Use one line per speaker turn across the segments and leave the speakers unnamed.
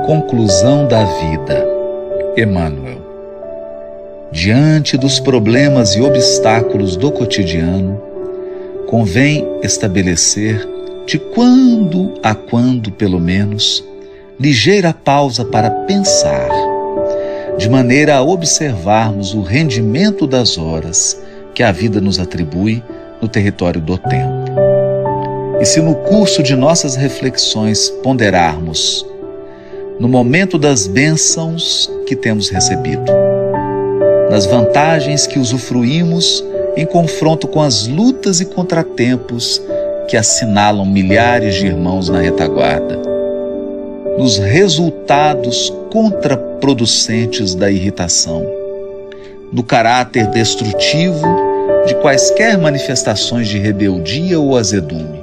Conclusão da vida. Emmanuel. Diante dos problemas e obstáculos do cotidiano, convém estabelecer, de quando a quando pelo menos, ligeira pausa para pensar, de maneira a observarmos o rendimento das horas que a vida nos atribui no território do tempo. E se no curso de nossas reflexões ponderarmos no momento das bênçãos que temos recebido, nas vantagens que usufruímos em confronto com as lutas e contratempos que assinalam milhares de irmãos na retaguarda, nos resultados contraproducentes da irritação, no caráter destrutivo de quaisquer manifestações de rebeldia ou azedume,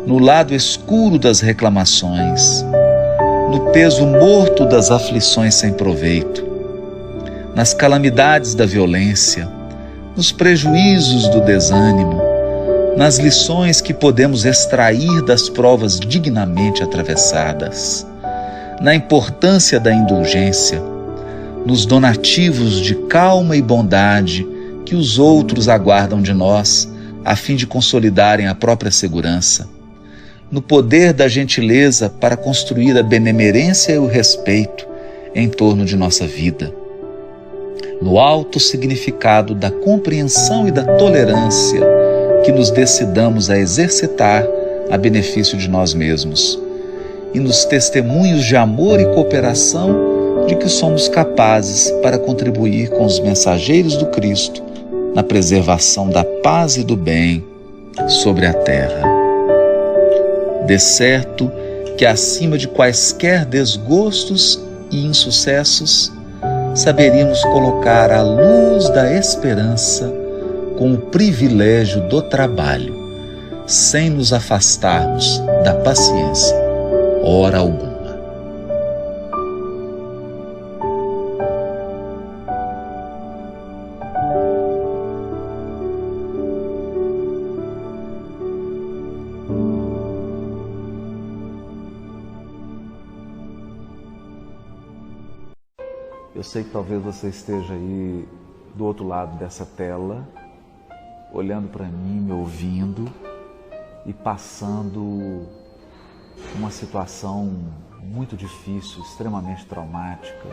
no lado escuro das reclamações, no peso morto das aflições sem proveito, nas calamidades da violência, nos prejuízos do desânimo, nas lições que podemos extrair das provas dignamente atravessadas, na importância da indulgência, nos donativos de calma e bondade que os outros aguardam de nós a fim de consolidarem a própria segurança, no poder da gentileza para construir a benemerência e o respeito em torno de nossa vida, no alto significado da compreensão e da tolerância que nos decidamos a exercitar a benefício de nós mesmos, e nos testemunhos de amor e cooperação de que somos capazes para contribuir com os mensageiros do Cristo na preservação da paz e do bem sobre a terra. De certo que, acima de quaisquer desgostos e insucessos, saberíamos colocar a luz da esperança com o privilégio do trabalho, sem nos afastarmos da paciência, hora alguma.
Eu sei que talvez você esteja aí do outro lado dessa tela, olhando para mim, me ouvindo e passando uma situação muito difícil, extremamente traumática,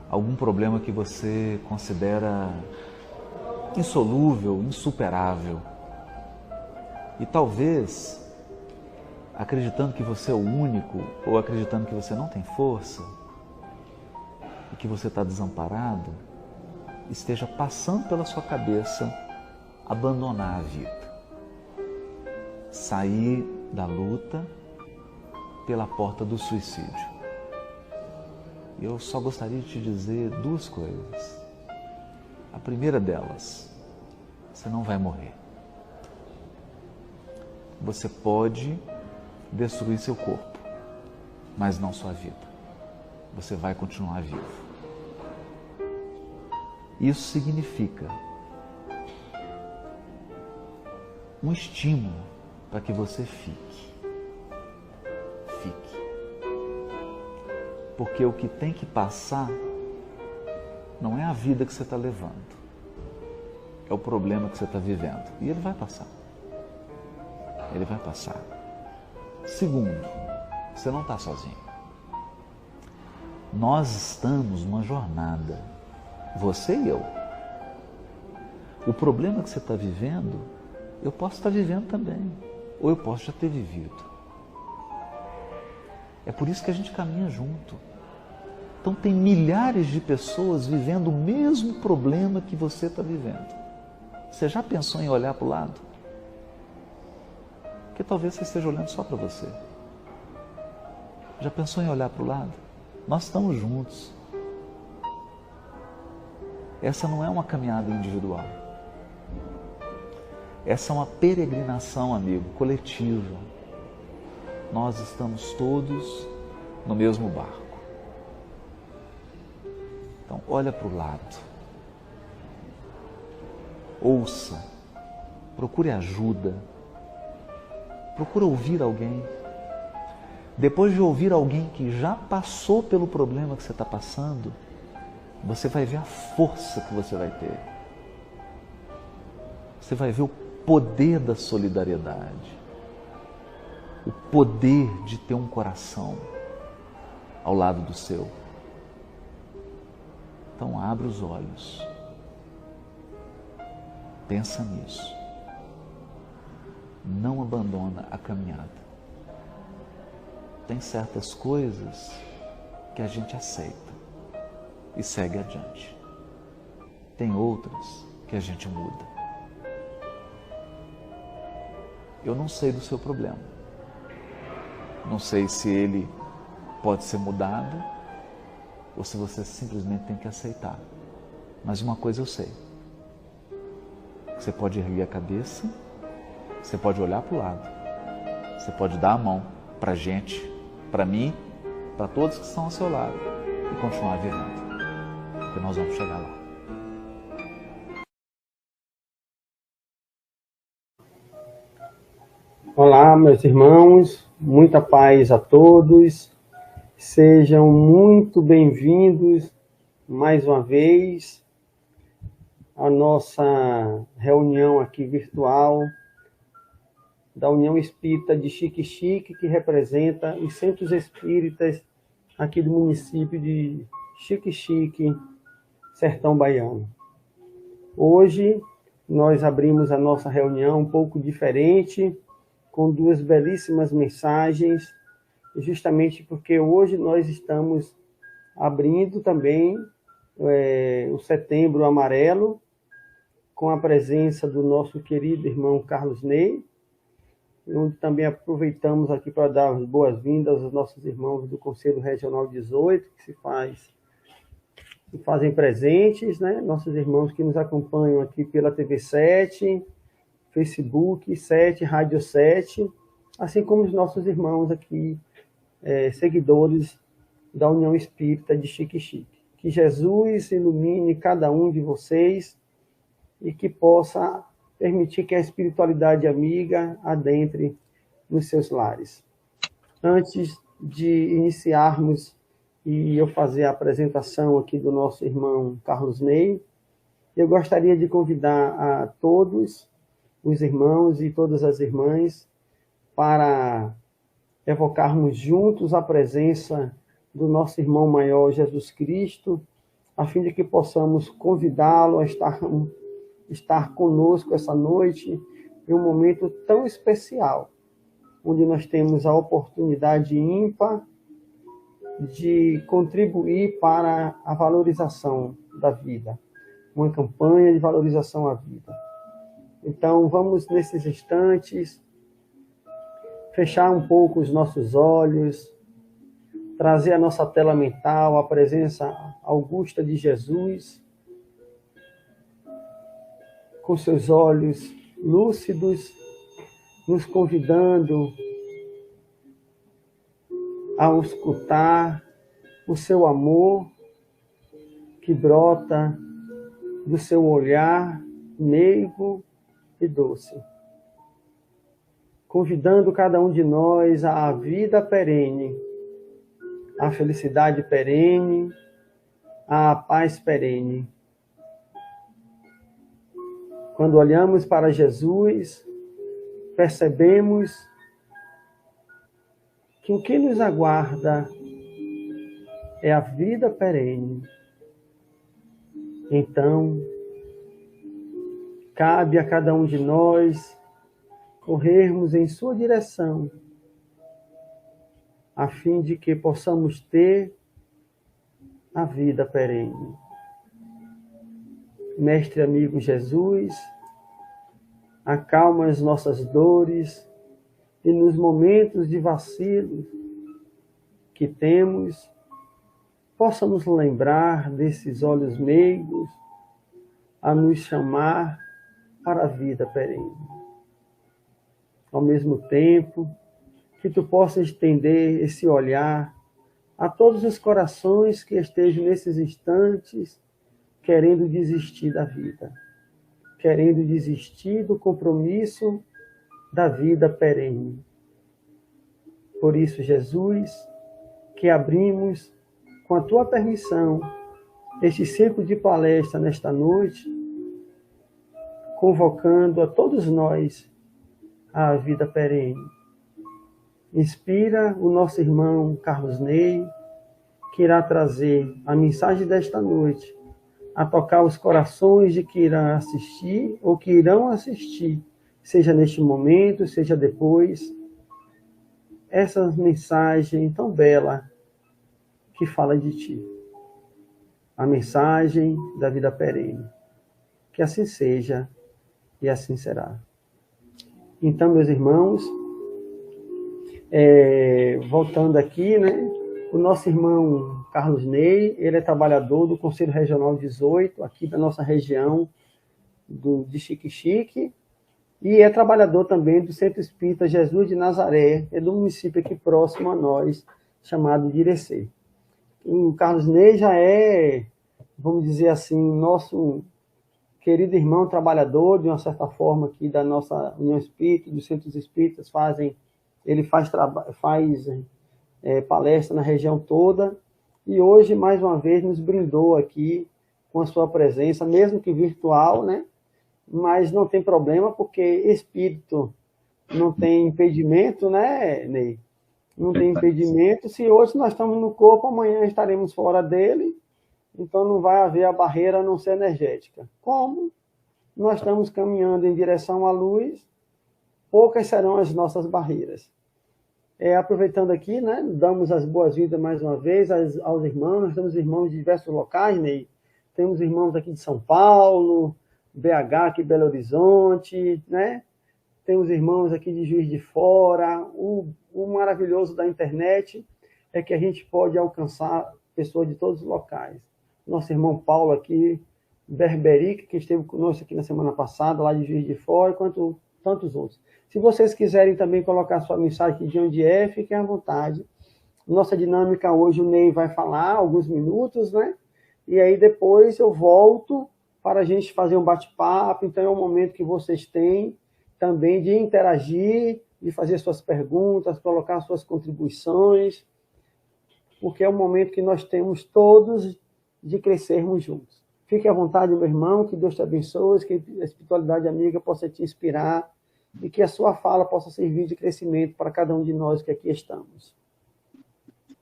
algum problema que você considera insolúvel, insuperável. E talvez, acreditando que você é o único ou acreditando que você não tem força, e que você está desamparado, esteja passando pela sua cabeça abandonar a vida, sair da luta pela porta do suicídio. Eu só gostaria de te dizer duas coisas. A primeira delas, você não vai morrer. Você pode destruir seu corpo, mas não sua vida. Você vai continuar vivo. Isso significa um estímulo para que você fique. Fique. Porque o que tem que passar não é a vida que você está levando, é o problema que você está vivendo. E ele vai passar. Ele vai passar. Segundo, você não está sozinho. Nós estamos numa jornada, você e eu. O problema que você está vivendo, eu posso estar vivendo também, ou eu posso já ter vivido. É por isso que a gente caminha junto. Então tem milhares de pessoas vivendo o mesmo problema que você está vivendo. Você já pensou em olhar para o lado? Porque talvez você esteja olhando só para você. Já pensou em olhar para o lado? Nós estamos juntos. Essa não é uma caminhada individual. Essa é uma peregrinação, amigo, coletiva. Nós estamos todos no mesmo barco. Então, olha para o lado. Ouça. Procure ajuda. Procure ouvir alguém. Depois de ouvir alguém que já passou pelo problema que você está passando, você vai ver a força que você vai ter. Você vai ver o poder da solidariedade, o poder de ter um coração ao lado do seu. Então abre os olhos, pensa nisso, não abandona a caminhada. Tem certas coisas que a gente aceita e segue adiante. Tem outras que a gente muda. Eu não sei do seu problema. Não sei se ele pode ser mudado ou se você simplesmente tem que aceitar. Mas uma coisa eu sei. Você pode erguer a cabeça, você pode olhar para o lado, você pode dar a mão para a gente, para mim, para todos que estão ao seu lado e continuar vivendo. Porque nós vamos chegar lá.
Olá, meus irmãos, muita paz a todos. Sejam muito bem-vindos mais uma vez à nossa reunião aqui virtual da União Espírita de Xique-Xique, que representa os centros espíritas aqui do município de Xique-Xique, Sertão Baiano. Hoje nós abrimos a nossa reunião um pouco diferente, com duas belíssimas mensagens, justamente porque hoje nós estamos abrindo também o Setembro Amarelo, com a presença do nosso querido irmão Carlos Ney, onde também aproveitamos aqui para dar as boas-vindas aos nossos irmãos do Conselho Regional 18, que se fazem presentes, né? Nossos irmãos que nos acompanham aqui pela TV 7, Facebook 7, Rádio 7, assim como os nossos irmãos aqui, seguidores da União Espírita de Xique-Xique. Que Jesus ilumine cada um de vocês e que possa permitir que a espiritualidade amiga adentre nos seus lares. Antes de iniciarmos e eu fazer a apresentação aqui do nosso irmão Carlos Ney, eu gostaria de convidar a todos os irmãos e todas as irmãs para evocarmos juntos a presença do nosso irmão maior Jesus Cristo, a fim de que possamos convidá-lo a estar conosco essa noite em um momento tão especial, onde nós temos a oportunidade ímpar de contribuir para a valorização da vida, uma campanha de valorização à vida. Então, vamos, nesses instantes, fechar um pouco os nossos olhos, trazer a nossa tela mental, a presença augusta de Jesus, com seus olhos lúcidos, nos convidando a escutar o seu amor que brota do seu olhar meigo e doce, convidando cada um de nós à vida perene, à felicidade perene, à paz perene. Quando olhamos para Jesus, percebemos que o que nos aguarda é a vida perene. Então, cabe a cada um de nós corrermos em sua direção, a fim de que possamos ter a vida perene. Mestre amigo Jesus, acalma as nossas dores e nos momentos de vacilo que temos, possa nos lembrar desses olhos meigos a nos chamar para a vida perene. Ao mesmo tempo, que tu possas estender esse olhar a todos os corações que estejam nesses instantes querendo desistir da vida, querendo desistir do compromisso da vida perene. Por isso, Jesus, que abrimos, com a tua permissão, este ciclo de palestra nesta noite, convocando a todos nós à vida perene. Inspira o nosso irmão Carlos Ney, que irá trazer a mensagem desta noite, a tocar os corações de que irá assistir ou que irão assistir, seja neste momento, seja depois, essa mensagem tão bela que fala de ti. A mensagem da vida perene. Que assim seja e assim será. Então, meus irmãos, voltando aqui, né? O nosso irmão Carlos Ney, ele é trabalhador do Conselho Regional 18, aqui da nossa região de Xique-Xique, e é trabalhador também do Centro Espírita Jesus de Nazaré, é do município aqui próximo a nós, chamado de Irecê. O Carlos Ney já é, vamos dizer assim, nosso querido irmão trabalhador, de uma certa forma, aqui da nossa União Espírita, dos Centros Espíritas, ele faz palestra na região toda, e hoje, mais uma vez, nos brindou aqui com a sua presença, mesmo que virtual, né? Mas não tem problema, porque espírito não tem impedimento, né, Ney? Não tem impedimento. Se hoje nós estamos no corpo, amanhã estaremos fora dele, então não vai haver a barreira a não ser energética. Como nós estamos caminhando em direção à luz, poucas serão as nossas barreiras. Aproveitando aqui, né, damos as boas-vindas mais uma vez aos irmãos. Nós temos irmãos de diversos locais, Ney. Temos irmãos aqui de São Paulo, BH, aqui Belo Horizonte, né? Temos irmãos aqui de Juiz de Fora. O maravilhoso da internet é que a gente pode alcançar pessoas de todos os locais. Nosso irmão Paulo aqui, Berberique, que esteve conosco aqui na semana passada, lá de Juiz de Fora, quanto tantos outros. Se vocês quiserem também colocar sua mensagem aqui de onde é, fiquem à vontade. Nossa dinâmica hoje, o Ney vai falar alguns minutos, né? E aí depois eu volto para a gente fazer um bate-papo. Então é um momento que vocês têm também de interagir, de fazer suas perguntas, colocar suas contribuições, porque é um momento que nós temos todos de crescermos juntos. Fique à vontade, meu irmão, que Deus te abençoe, que a espiritualidade amiga possa te inspirar e que a sua fala possa servir de crescimento para cada um de nós que aqui estamos.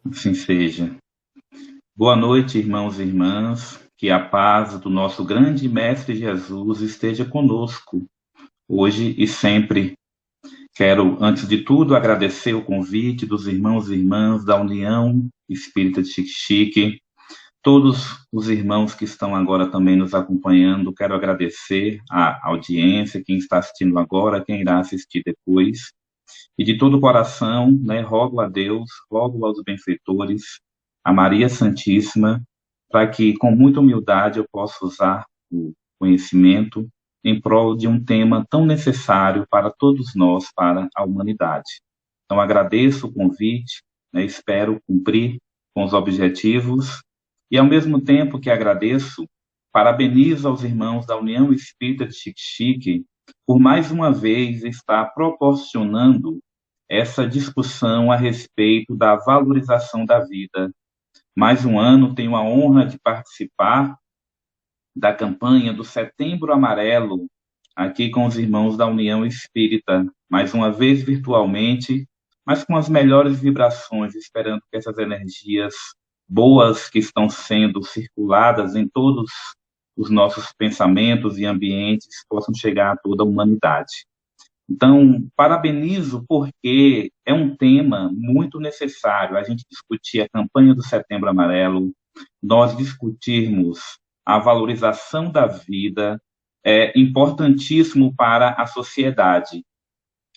Assim seja. Boa noite, irmãos e irmãs. Que a paz do nosso grande Mestre Jesus esteja conosco, hoje e sempre. Quero, antes de tudo, agradecer o convite dos irmãos e irmãs da União Espírita de Xique-Xique, todos os irmãos que estão agora também nos acompanhando. Quero agradecer a audiência, quem está assistindo agora, quem irá assistir depois. E de todo o coração, né, rogo a Deus, rogo aos benfeitores, a Maria Santíssima, para que, com muita humildade, eu possa usar o conhecimento em prol de um tema tão necessário para todos nós, para a humanidade. Então, agradeço o convite, né, espero cumprir com os objetivos e, ao mesmo tempo que agradeço, parabenizo aos irmãos da União Espírita de Xique-Xique por mais uma vez estar proporcionando essa discussão a respeito da valorização da vida. Mais um ano tenho a honra de participar da campanha do Setembro Amarelo, aqui com os irmãos da União Espírita, mais uma vez virtualmente, mas com as melhores vibrações, esperando que essas energias boas que estão sendo circuladas em todos os nossos pensamentos e ambientes possam chegar a toda a humanidade. Então, parabenizo porque é um tema muito necessário a gente discutir a campanha do Setembro Amarelo, nós discutirmos a valorização da vida, é importantíssimo para a sociedade.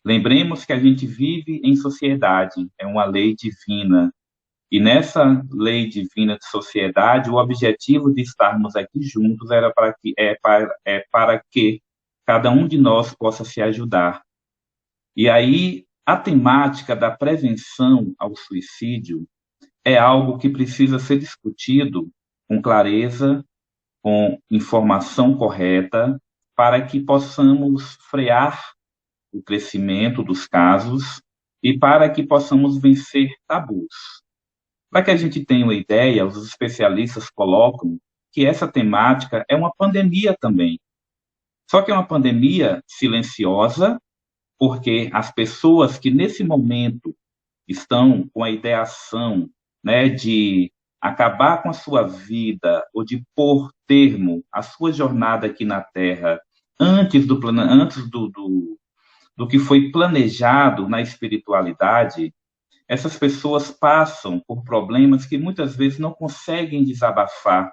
Lembremos que a gente vive em sociedade, é uma lei divina. E nessa lei divina de sociedade, o objetivo de estarmos aqui juntos para que cada um de nós possa se ajudar. E aí, a temática da prevenção ao suicídio é algo que precisa ser discutido com clareza, com informação correta, para que possamos frear o crescimento dos casos e para que possamos vencer tabus. Para que a gente tenha uma ideia, os especialistas colocam que essa temática é uma pandemia também. Só que é uma pandemia silenciosa, porque as pessoas que nesse momento estão com a ideação, né, de acabar com a sua vida ou de pôr termo à sua jornada aqui na Terra antes do que foi planejado na espiritualidade, essas pessoas passam por problemas que muitas vezes não conseguem desabafar,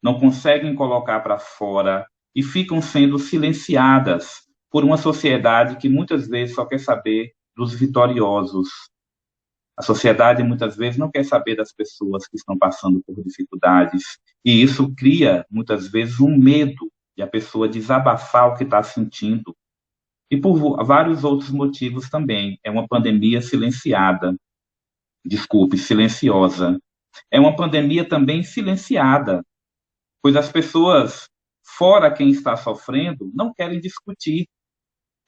não conseguem colocar para fora e ficam sendo silenciadas por uma sociedade que muitas vezes só quer saber dos vitoriosos. A sociedade muitas vezes não quer saber das pessoas que estão passando por dificuldades, e isso cria muitas vezes um medo de a pessoa desabafar o que está sentindo. E por vários outros motivos também. É uma pandemia silenciada. Desculpe, silenciosa. É uma pandemia também silenciada, pois as pessoas, fora quem está sofrendo, não querem discutir,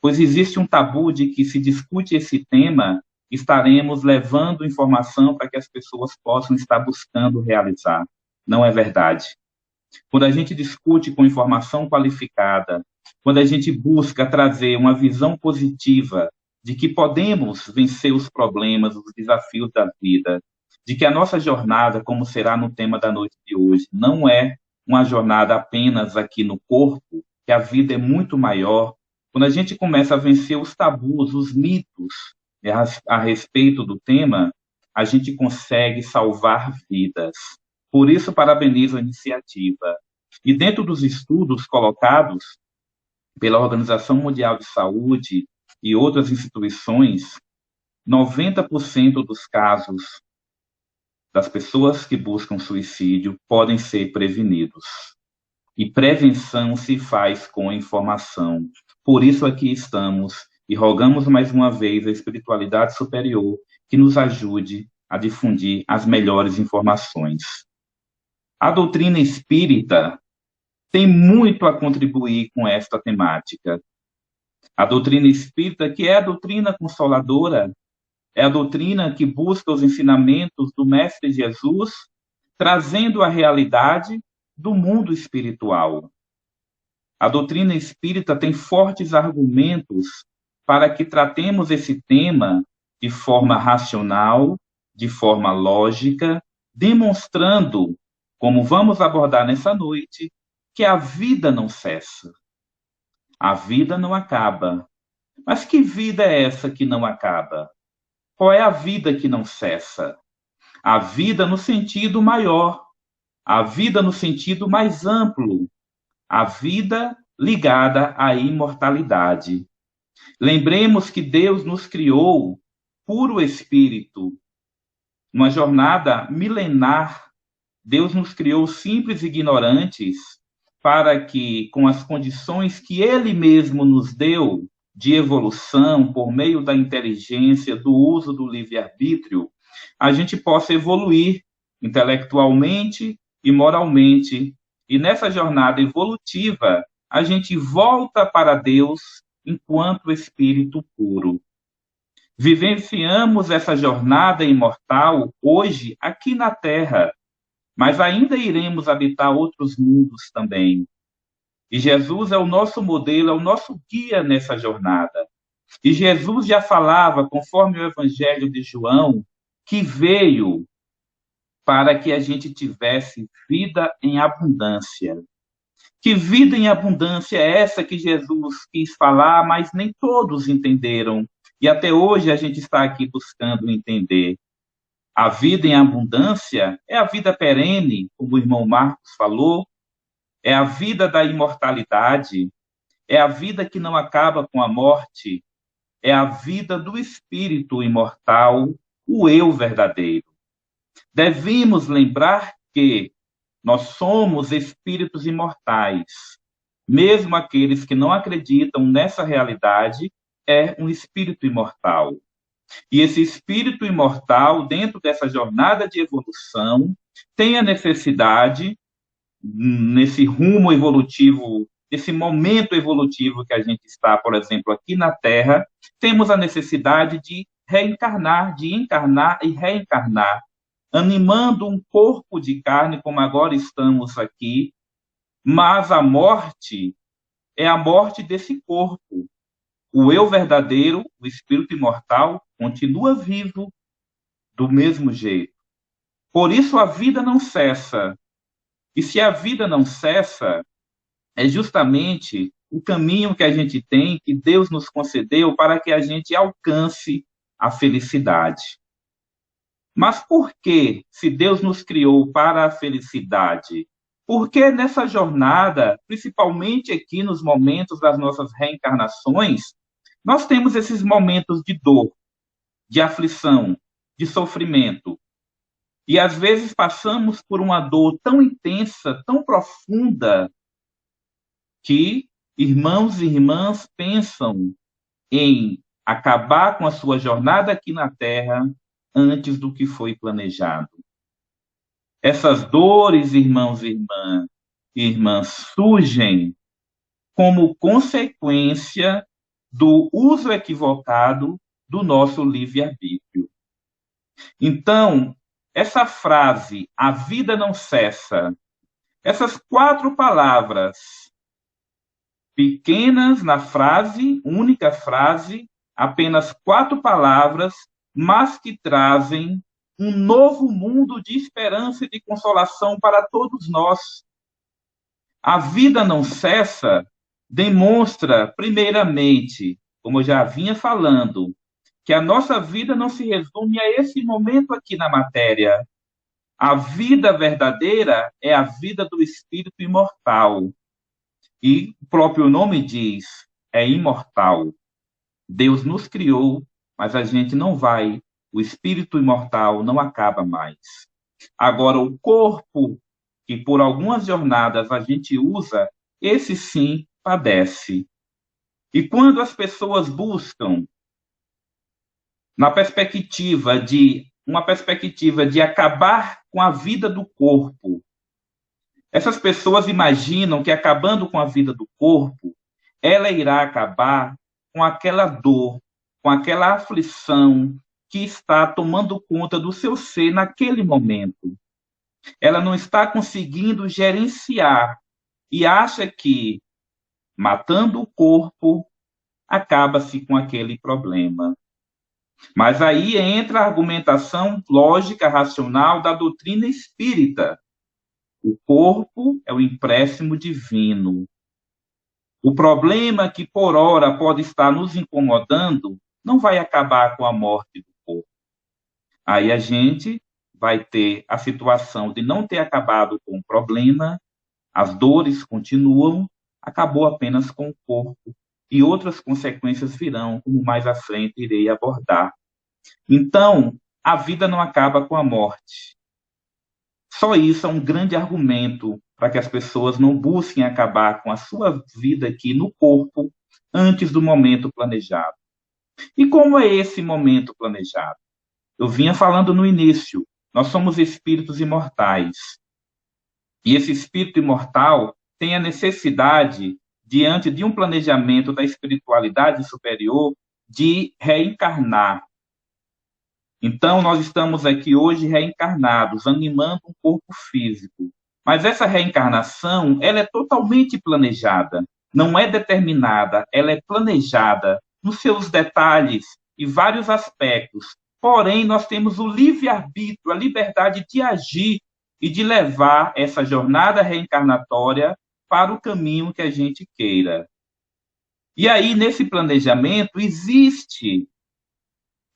pois existe um tabu de que se discute esse tema, estaremos levando informação para que as pessoas possam estar buscando realizar. Não é verdade. Quando a gente discute com informação qualificada, quando a gente busca trazer uma visão positiva de que podemos vencer os problemas, os desafios da vida, de que a nossa jornada, como será no tema da noite de hoje, não é uma jornada apenas aqui no corpo, que a vida é muito maior. Quando a gente começa a vencer os tabus, os mitos a respeito do tema, a gente consegue salvar vidas. Por isso, parabenizo a iniciativa. E dentro dos estudos colocados pela Organização Mundial de Saúde e outras instituições, 90% dos casos das pessoas que buscam suicídio podem ser prevenidos. E prevenção se faz com informação. Por isso aqui estamos e rogamos mais uma vez a espiritualidade superior que nos ajude a difundir as melhores informações. A doutrina espírita tem muito a contribuir com esta temática. A doutrina espírita, que é a doutrina consoladora, é a doutrina que busca os ensinamentos do Mestre Jesus, trazendo a realidade do mundo espiritual. A doutrina espírita tem fortes argumentos para que tratemos esse tema de forma racional, de forma lógica, demonstrando, como vamos abordar nessa noite, que a vida não cessa. A vida não acaba. Mas que vida é essa que não acaba? Qual é a vida que não cessa? A vida no sentido maior, a vida no sentido mais amplo, a vida ligada à imortalidade. Lembremos que Deus nos criou puro espírito, numa jornada milenar. Deus nos criou simples e ignorantes para que, com as condições que Ele mesmo nos deu de evolução, por meio da inteligência, do uso do livre-arbítrio, a gente possa evoluir intelectualmente e moralmente. E nessa jornada evolutiva, a gente volta para Deus enquanto espírito puro. Vivenciamos essa jornada imortal hoje aqui na Terra, mas ainda iremos habitar outros mundos também. E Jesus é o nosso modelo, é o nosso guia nessa jornada. E Jesus já falava, conforme o Evangelho de João, que veio para que a gente tivesse vida em abundância. Que vida em abundância é essa que Jesus quis falar, mas nem todos entenderam. E até hoje a gente está aqui buscando entender. A vida em abundância é a vida perene, como o irmão Marcos falou, é a vida da imortalidade, é a vida que não acaba com a morte, é a vida do espírito imortal, o eu verdadeiro. Devemos lembrar que nós somos espíritos imortais. Mesmo aqueles que não acreditam nessa realidade, é um espírito imortal. E esse espírito imortal, dentro dessa jornada de evolução, tem a necessidade, nesse rumo evolutivo, nesse momento evolutivo que a gente está, por exemplo, aqui na Terra, temos a necessidade de reencarnar, de encarnar e reencarnar, animando um corpo de carne, como agora estamos aqui, mas a morte é a morte desse corpo. O eu verdadeiro, o espírito imortal, continua vivo do mesmo jeito. Por isso a vida não cessa. E se a vida não cessa, é justamente o caminho que a gente tem, que Deus nos concedeu para que a gente alcance a felicidade. Mas por que, se Deus nos criou para a felicidade? Porque nessa jornada, principalmente aqui nos momentos das nossas reencarnações, nós temos esses momentos de dor, de aflição, de sofrimento. E às vezes passamos por uma dor tão intensa, tão profunda, que irmãos e irmãs pensam em acabar com a sua jornada aqui na Terra antes do que foi planejado. Essas dores, irmãos e irmãs, surgem como consequência do uso equivocado do nosso livre-arbítrio. Então, essa frase, a vida não cessa, essas 4 palavras, pequenas na frase, única frase, apenas 4 palavras, mas que trazem um novo mundo de esperança e de consolação para todos nós. A vida não cessa demonstra, primeiramente, como eu já vinha falando, que a nossa vida não se resume a esse momento aqui na matéria. A vida verdadeira é a vida do espírito imortal. E o próprio nome diz, é imortal. Deus nos criou, mas a gente não vai. O espírito imortal não acaba mais. Agora, o corpo, que por algumas jornadas a gente usa, esse sim padece. E quando as pessoas buscam uma perspectiva de acabar com a vida do corpo, essas pessoas imaginam que acabando com a vida do corpo, ela irá acabar com aquela dor, com aquela aflição que está tomando conta do seu ser naquele momento. Ela não está conseguindo gerenciar e acha que, matando o corpo, acaba-se com aquele problema. Mas aí entra a argumentação lógica, racional da doutrina espírita. O corpo é o empréstimo divino. O problema que por ora pode estar nos incomodando não vai acabar com a morte do corpo. Aí a gente vai ter a situação de não ter acabado com o problema, as dores continuam, acabou apenas com o corpo. E outras consequências virão, como mais à frente irei abordar. Então, a vida não acaba com a morte. Só isso é um grande argumento para que as pessoas não busquem acabar com a sua vida aqui no corpo antes do momento planejado. E como é esse momento planejado? Eu vinha falando no início, nós somos espíritos imortais. E esse espírito imortal tem a necessidade, diante de um planejamento da espiritualidade superior, de reencarnar. Então, nós estamos aqui hoje reencarnados, animando um corpo físico. Mas essa reencarnação, ela é totalmente planejada. Não é determinada, ela é planejada nos seus detalhes e vários aspectos. Porém, nós temos o livre-arbítrio, a liberdade de agir e de levar essa jornada reencarnatória para o caminho que a gente queira. E aí, nesse planejamento, existe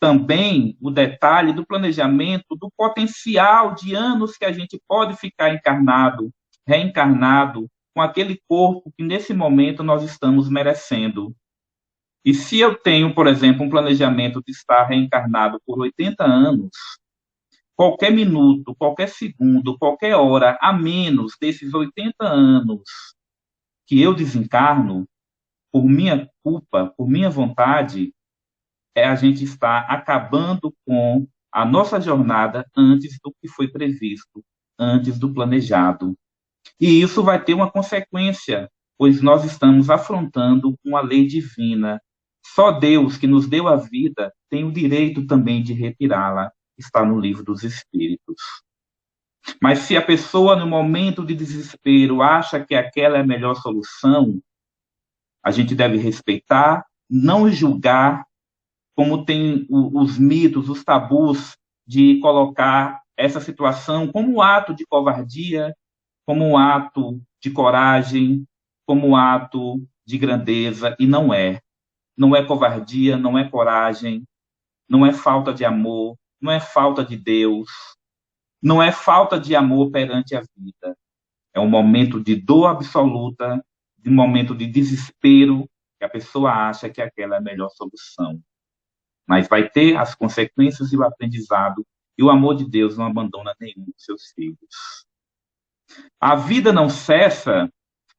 também o detalhe do planejamento do potencial de anos que a gente pode ficar encarnado, reencarnado, com aquele corpo que nesse momento nós estamos merecendo. E se eu tenho, por exemplo, um planejamento de estar reencarnado por 80 anos, qualquer minuto, qualquer segundo, qualquer hora a menos desses 80 anos que eu desencarno, por minha culpa, por minha vontade, a gente está acabando com a nossa jornada antes do que foi previsto, antes do planejado. E isso vai ter uma consequência, pois nós estamos afrontando uma lei divina, Só Deus, que nos deu a vida, tem o direito também de retirá-la. Está no livro dos Espíritos. Mas se a pessoa, no momento de desespero, acha que aquela é a melhor solução, a gente deve respeitar, não julgar, como tem os mitos, os tabus de colocar essa situação como um ato de covardia, como um ato de coragem, como um ato de grandeza, e não é. Não é covardia, não é coragem, não é falta de amor, não é falta de Deus, não é falta de amor perante a vida. É um momento de dor absoluta, de um momento de desespero, que a pessoa acha que aquela é a melhor solução. Mas vai ter as consequências e o aprendizado, e o amor de Deus não abandona nenhum dos seus filhos. A vida não cessa,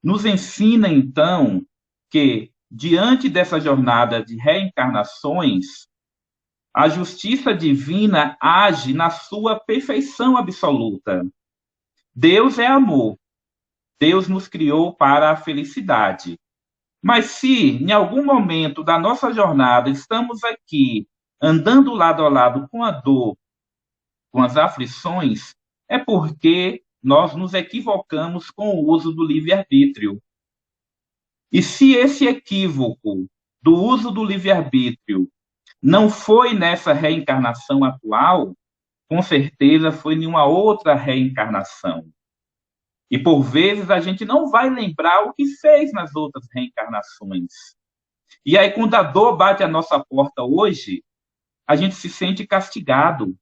nos ensina, então, que, diante dessa jornada de reencarnações, a justiça divina age na sua perfeição absoluta. Deus é amor. Deus nos criou para a felicidade. Mas se, em algum momento da nossa jornada, estamos aqui, andando lado a lado com a dor, com as aflições, é porque nós nos equivocamos com o uso do livre-arbítrio. E se esse equívoco do uso do livre-arbítrio não foi nessa reencarnação atual, com certeza foi em uma outra reencarnação. E por vezes a gente não vai lembrar o que fez nas outras reencarnações. E aí, quando a dor bate à nossa porta hoje, a gente se sente castigado,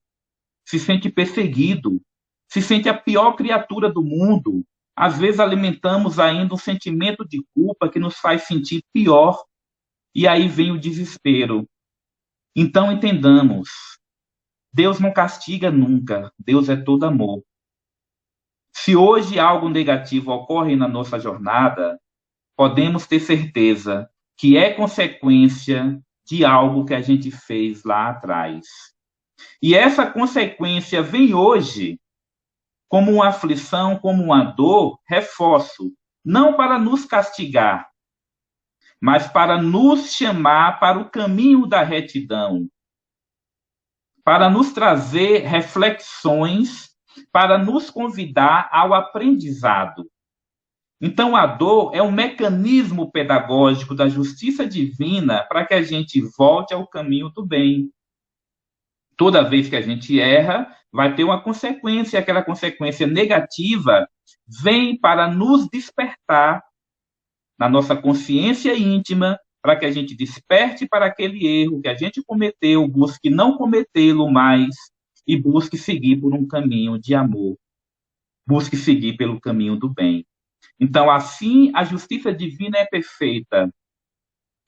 se sente perseguido, se sente a pior criatura do mundo. Às vezes alimentamos ainda um sentimento de culpa que nos faz sentir pior. E aí vem o desespero. Então entendamos, Deus não castiga nunca, Deus é todo amor. Se hoje algo negativo ocorre na nossa jornada, podemos ter certeza que é consequência de algo que a gente fez lá atrás. E essa consequência vem hoje como uma aflição, como uma dor, reforço, não para nos castigar, mas para nos chamar para o caminho da retidão, para nos trazer reflexões, para nos convidar ao aprendizado. Então, a dor é um mecanismo pedagógico da justiça divina para que a gente volte ao caminho do bem. Toda vez que a gente erra, vai ter uma consequência, e aquela consequência negativa vem para nos despertar na nossa consciência íntima, para que a gente desperte para aquele erro que a gente cometeu, busque não cometê-lo mais e busque seguir por um caminho de amor, busque seguir pelo caminho do bem. Então, assim, a justiça divina é perfeita.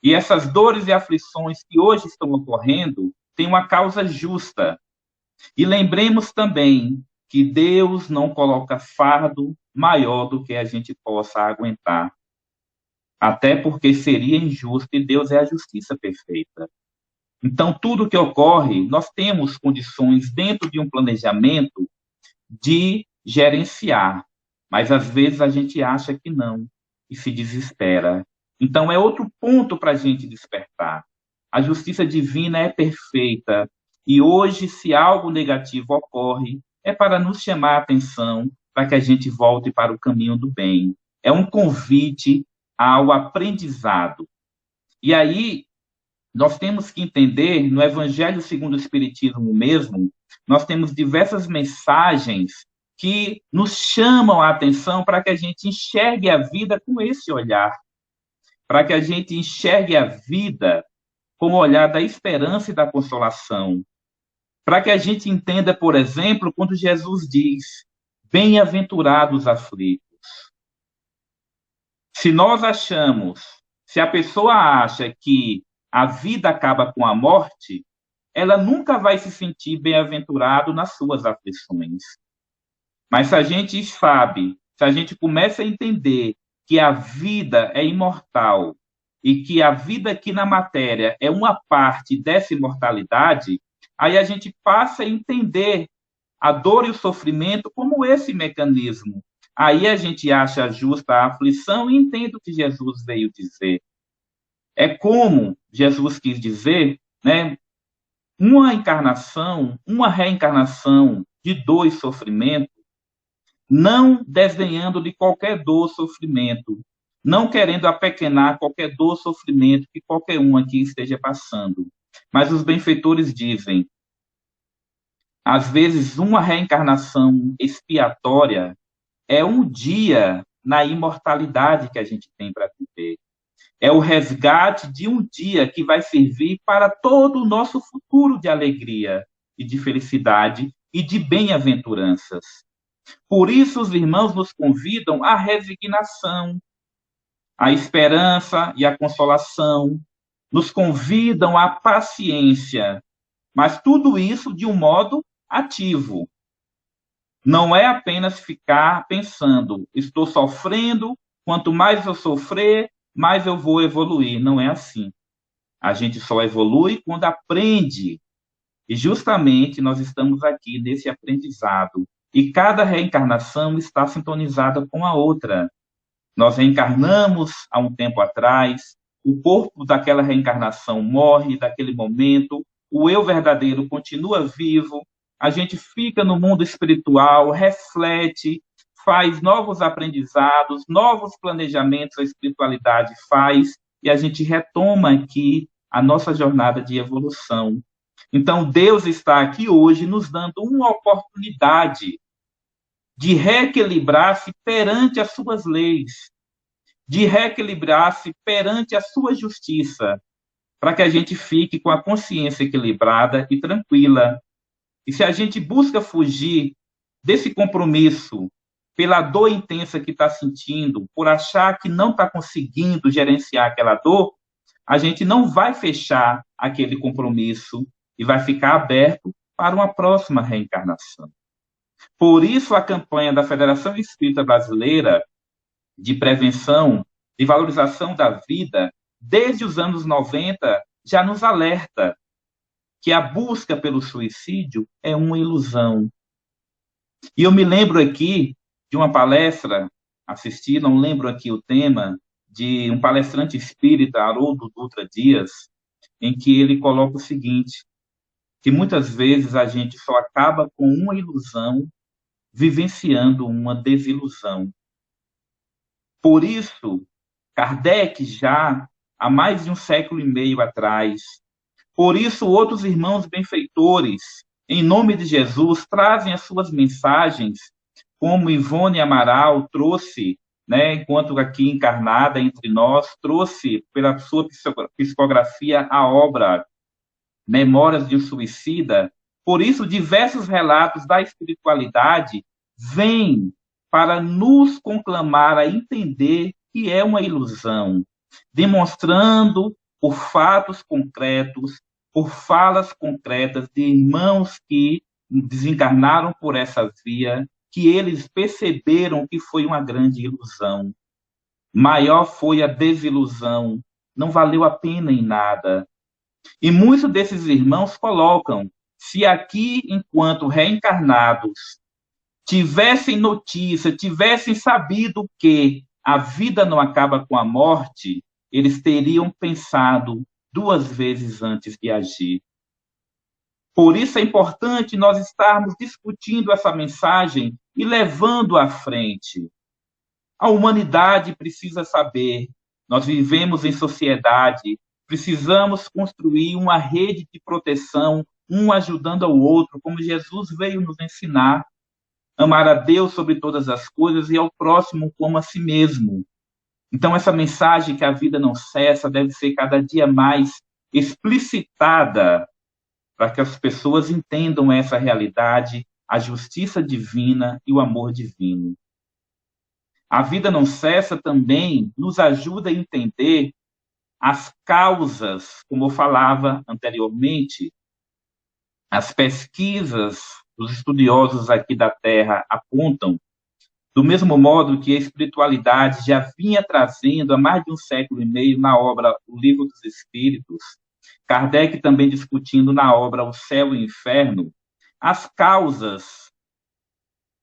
E essas dores e aflições que hoje estão ocorrendo têm uma causa justa. E lembremos também que Deus não coloca fardo maior do que a gente possa aguentar. Até porque seria injusto e Deus é a justiça perfeita. Então, tudo que ocorre, nós temos condições dentro de um planejamento de gerenciar. Mas às vezes a gente acha que não e se desespera. Então é outro ponto para a gente despertar. A justiça divina é perfeita e hoje, se algo negativo ocorre, é para nos chamar a atenção para que a gente volte para o caminho do bem. É um convite ao aprendizado. E aí, nós temos que entender, no Evangelho segundo o Espiritismo mesmo, nós temos diversas mensagens que nos chamam a atenção para que a gente enxergue a vida com esse olhar, para que a gente enxergue a vida com o olhar da esperança e da consolação, para que a gente entenda, por exemplo, quando Jesus diz, bem-aventurados os aflitos. Se nós achamos, se a pessoa acha que a vida acaba com a morte, ela nunca vai se sentir bem-aventurado nas suas aflições. Mas se a gente sabe, se a gente começa a entender que a vida é imortal e que a vida aqui na matéria é uma parte dessa imortalidade, aí a gente passa a entender a dor e o sofrimento como esse mecanismo. Aí a gente acha justa a aflição e entende o que Jesus veio dizer. É como Jesus quis dizer, né? Uma encarnação, uma reencarnação de dor e sofrimento, não desdenhando de qualquer dor, sofrimento, não querendo apequenar qualquer dor, sofrimento que qualquer um aqui esteja passando. Mas os benfeitores dizem, às vezes uma reencarnação expiatória é um dia na imortalidade que a gente tem para viver. É o resgate de um dia que vai servir para todo o nosso futuro de alegria e de felicidade e de bem-aventuranças. Por isso, os irmãos nos convidam à resignação, à esperança e à consolação, nos convidam à paciência, mas tudo isso de um modo ativo. Não é apenas ficar pensando, estou sofrendo, quanto mais eu sofrer, mais eu vou evoluir. Não é assim. A gente só evolui quando aprende. E justamente nós estamos aqui nesse aprendizado. E cada reencarnação está sintonizada com a outra. Nós reencarnamos há um tempo atrás, o corpo daquela reencarnação morre daquele momento, o eu verdadeiro continua vivo, a gente fica no mundo espiritual, reflete, faz novos aprendizados, novos planejamentos a espiritualidade faz, e a gente retoma aqui a nossa jornada de evolução. Então, Deus está aqui hoje nos dando uma oportunidade de reequilibrar-se perante as suas leis, de reequilibrar-se perante a sua justiça, para que a gente fique com a consciência equilibrada e tranquila. E se a gente busca fugir desse compromisso pela dor intensa que está sentindo, por achar que não está conseguindo gerenciar aquela dor, a gente não vai fechar aquele compromisso e vai ficar aberto para uma próxima reencarnação. Por isso, a campanha da Federação Espírita Brasileira de prevenção, de valorização da vida, desde os anos 90, já nos alerta que a busca pelo suicídio é uma ilusão. E eu me lembro aqui de uma palestra, assisti, não lembro aqui o tema, de um palestrante espírita, Haroldo Dutra Dias, em que ele coloca o seguinte, que muitas vezes a gente só acaba com uma ilusão vivenciando uma desilusão. Por isso, Kardec já há mais de um século e meio atrás, por isso outros irmãos benfeitores, em nome de Jesus, trazem as suas mensagens, como Ivone Amaral trouxe, né, enquanto aqui encarnada entre nós, trouxe pela sua psicografia a obra Memórias de um Suicida. Por isso, diversos relatos da espiritualidade vêm para nos conclamar a entender que é uma ilusão, demonstrando por fatos concretos, por falas concretas de irmãos que desencarnaram por essa via, que eles perceberam que foi uma grande ilusão. Maior foi a desilusão, não valeu a pena em nada. E muitos desses irmãos colocam, se aqui, enquanto reencarnados, tivessem notícia, tivessem sabido que a vida não acaba com a morte, eles teriam pensado duas vezes antes de agir. Por isso é importante nós estarmos discutindo essa mensagem e levando à frente. A humanidade precisa saber, nós vivemos em sociedade, precisamos construir uma rede de proteção, um ajudando ao outro, como Jesus veio nos ensinar. Amar a Deus sobre todas as coisas e ao próximo como a si mesmo. Então, essa mensagem que a vida não cessa deve ser cada dia mais explicitada para que as pessoas entendam essa realidade, a justiça divina e o amor divino. A vida não cessa também nos ajuda a entender as causas, como eu falava anteriormente, as pesquisas dos estudiosos aqui da Terra apontam, do mesmo modo que a espiritualidade já vinha trazendo há mais de um século e meio na obra O Livro dos Espíritos, Kardec também discutindo na obra O Céu e o Inferno, as causas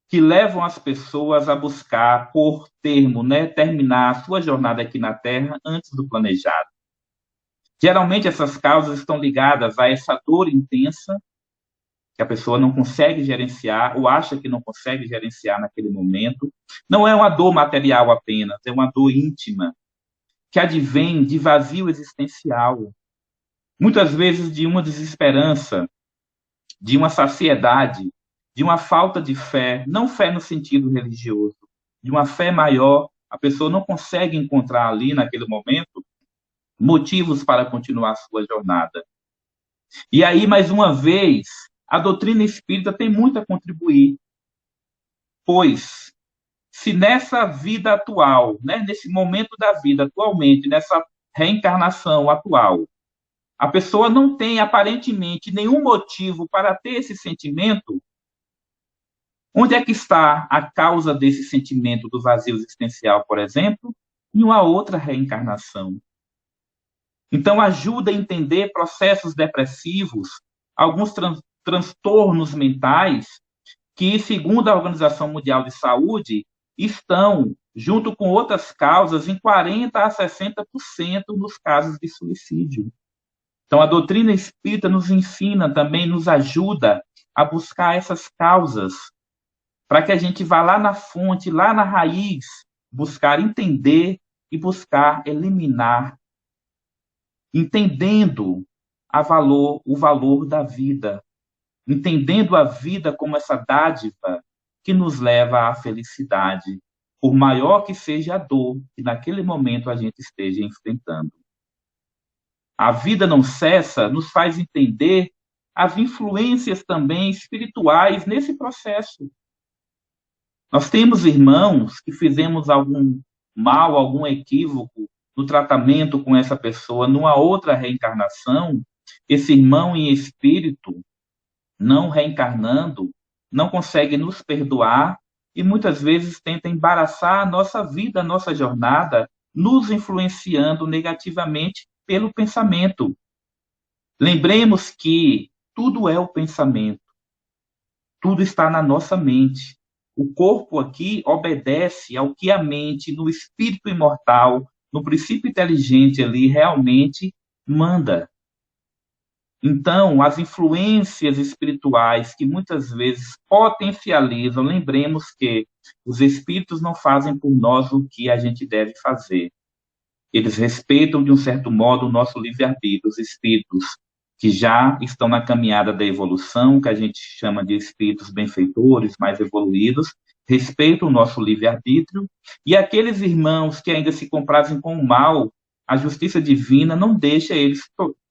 que levam as pessoas a buscar, por termo, terminar a sua jornada aqui na Terra antes do planejado. Geralmente essas causas estão ligadas a essa dor intensa que a pessoa não consegue gerenciar ou acha que não consegue gerenciar naquele momento. Não é uma dor material apenas, é uma dor íntima, que advém de vazio existencial, muitas vezes de uma desesperança, de uma saciedade, de uma falta de fé, não fé no sentido religioso, de uma fé maior. A pessoa não consegue encontrar ali, naquele momento, motivos para continuar a sua jornada. E aí, mais uma vez, a doutrina espírita tem muito a contribuir, pois se nessa vida atual, né, nesse momento da vida atualmente, nessa reencarnação atual, a pessoa não tem aparentemente nenhum motivo para ter esse sentimento, onde é que está a causa desse sentimento do vazio existencial, por exemplo? Em uma outra reencarnação. Então, ajuda a entender processos depressivos, alguns transtornos mentais, que, segundo a Organização Mundial de Saúde, estão, junto com outras causas, em 40% a 60% dos casos de suicídio. Então, a doutrina espírita nos ensina também, nos ajuda a buscar essas causas, para que a gente vá lá na fonte, lá na raiz, buscar entender e buscar eliminar, entendendo o valor da vida, entendendo a vida como essa dádiva que nos leva à felicidade, por maior que seja a dor que naquele momento a gente esteja enfrentando. A vida não cessa nos faz entender as influências também espirituais nesse processo. Nós temos irmãos que fizemos algum mal, algum equívoco no tratamento com essa pessoa numa outra reencarnação. Esse irmão em espírito, não reencarnando, não consegue nos perdoar e muitas vezes tenta embaraçar a nossa vida, a nossa jornada, nos influenciando negativamente pelo pensamento. Lembremos que tudo é o pensamento, tudo está na nossa mente. O corpo aqui obedece ao que a mente, no espírito imortal, no princípio inteligente ali, realmente manda. Então, as influências espirituais que muitas vezes potencializam, lembremos que os espíritos não fazem por nós o que a gente deve fazer. Eles respeitam, de um certo modo, o nosso livre-arbítrio. Os espíritos que já estão na caminhada da evolução, que a gente chama de espíritos benfeitores, mais evoluídos, respeitam o nosso livre-arbítrio, e aqueles irmãos que ainda se comprazem com o mal, a justiça divina não deixa eles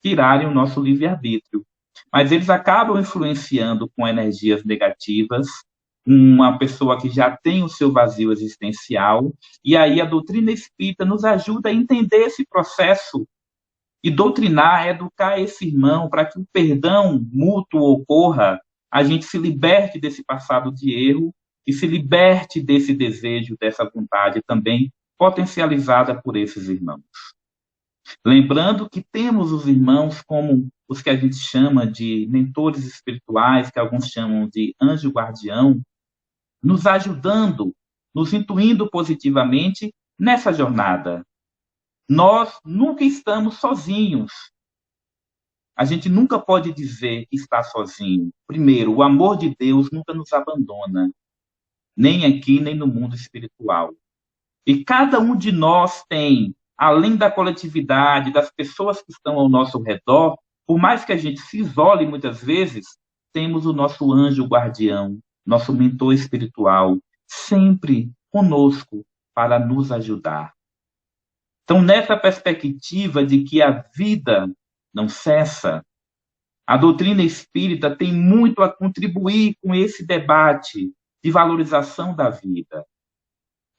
tirarem o nosso livre-arbítrio. Mas eles acabam influenciando com energias negativas uma pessoa que já tem o seu vazio existencial, e aí a doutrina espírita nos ajuda a entender esse processo e doutrinar, educar esse irmão para que o perdão mútuo ocorra, a gente se liberte desse passado de erro e se liberte desse desejo, dessa vontade também potencializada por esses irmãos. Lembrando que temos os irmãos como os que a gente chama de mentores espirituais, que alguns chamam de anjo guardião, nos ajudando, nos intuindo positivamente nessa jornada. Nós nunca estamos sozinhos. A gente nunca pode dizer que está sozinho. Primeiro, o amor de Deus nunca nos abandona, nem aqui, nem no mundo espiritual. E cada um de nós tem, além da coletividade, das pessoas que estão ao nosso redor, por mais que a gente se isole muitas vezes, temos o nosso anjo guardião, nosso mentor espiritual, sempre conosco para nos ajudar. Então, nessa perspectiva de que a vida não cessa, a doutrina espírita tem muito a contribuir com esse debate de valorização da vida.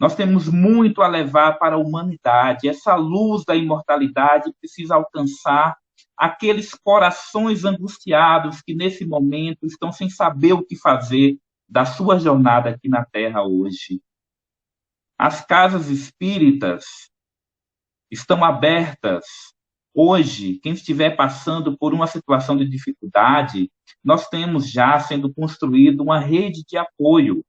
Nós temos muito a levar para a humanidade. Essa luz da imortalidade precisa alcançar aqueles corações angustiados que, nesse momento, estão sem saber o que fazer da sua jornada aqui na Terra hoje. As casas espíritas estão abertas. Hoje, quem estiver passando por uma situação de dificuldade, nós temos já sendo construído uma rede de apoio,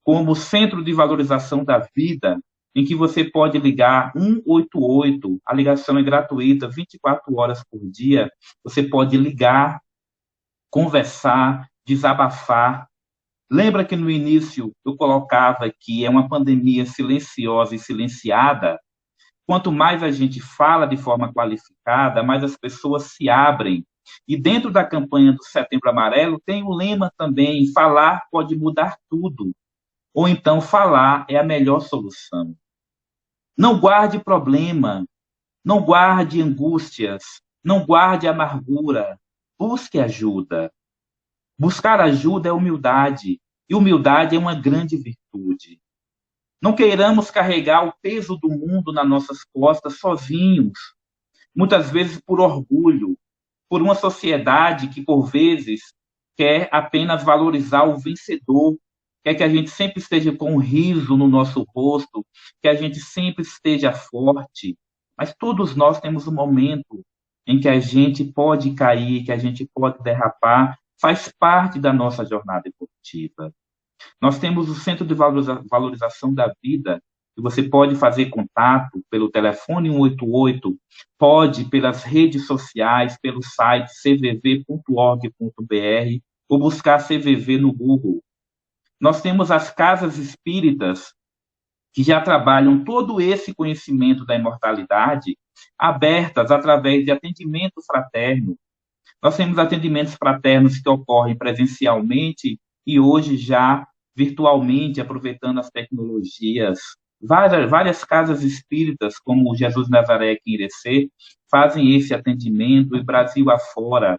como Centro de Valorização da Vida, em que você pode ligar 188, a ligação é gratuita, 24 horas por dia, você pode ligar, conversar, desabafar. Lembra que no início eu colocava que é uma pandemia silenciosa e silenciada? Quanto mais a gente fala de forma qualificada, mais as pessoas se abrem. E dentro da campanha do Setembro Amarelo tem o lema também: falar pode mudar tudo. Ou então, falar é a melhor solução. Não guarde problema, não guarde angústias, não guarde amargura. Busque ajuda. Buscar ajuda é humildade, e humildade é uma grande virtude. Não queiramos carregar o peso do mundo nas nossas costas sozinhos, muitas vezes por orgulho, por uma sociedade que, por vezes, quer apenas valorizar o vencedor, quer que a gente sempre esteja com um riso no nosso rosto, que a gente sempre esteja forte. Mas todos nós temos um momento em que a gente pode cair, que a gente pode derrapar, faz parte da nossa jornada evolutiva. Nós temos o Centro de Valorização da Vida, que você pode fazer contato pelo telefone 188, pode pelas redes sociais, pelo site cvv.org.br ou buscar CVV no Google. Nós temos as casas espíritas, que já trabalham todo esse conhecimento da imortalidade, abertas através de atendimento fraterno. Nós temos atendimentos fraternos que ocorrem presencialmente e hoje já virtualmente, aproveitando as tecnologias. Várias casas espíritas, como o Jesus Nazaré aqui em Irecê, fazem esse atendimento, e Brasil afora.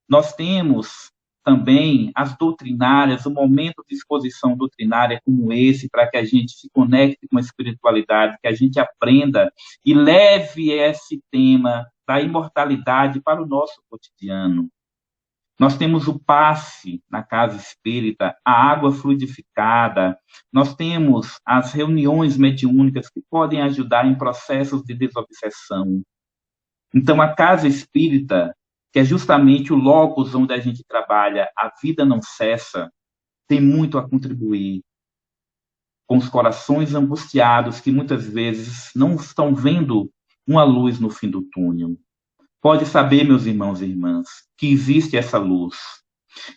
Nós temos também as doutrinárias, um momento de exposição doutrinária como esse, para que a gente se conecte com a espiritualidade, que a gente aprenda e leve esse tema da imortalidade para o nosso cotidiano. Nós temos o passe na casa espírita, a água fluidificada, nós temos as reuniões mediúnicas que podem ajudar em processos de desobsessão. Então, a casa espírita, que é justamente o locus onde a gente trabalha, a vida não cessa, tem muito a contribuir com os corações angustiados que muitas vezes não estão vendo uma luz no fim do túnel. Pode saber, meus irmãos e irmãs, que existe essa luz.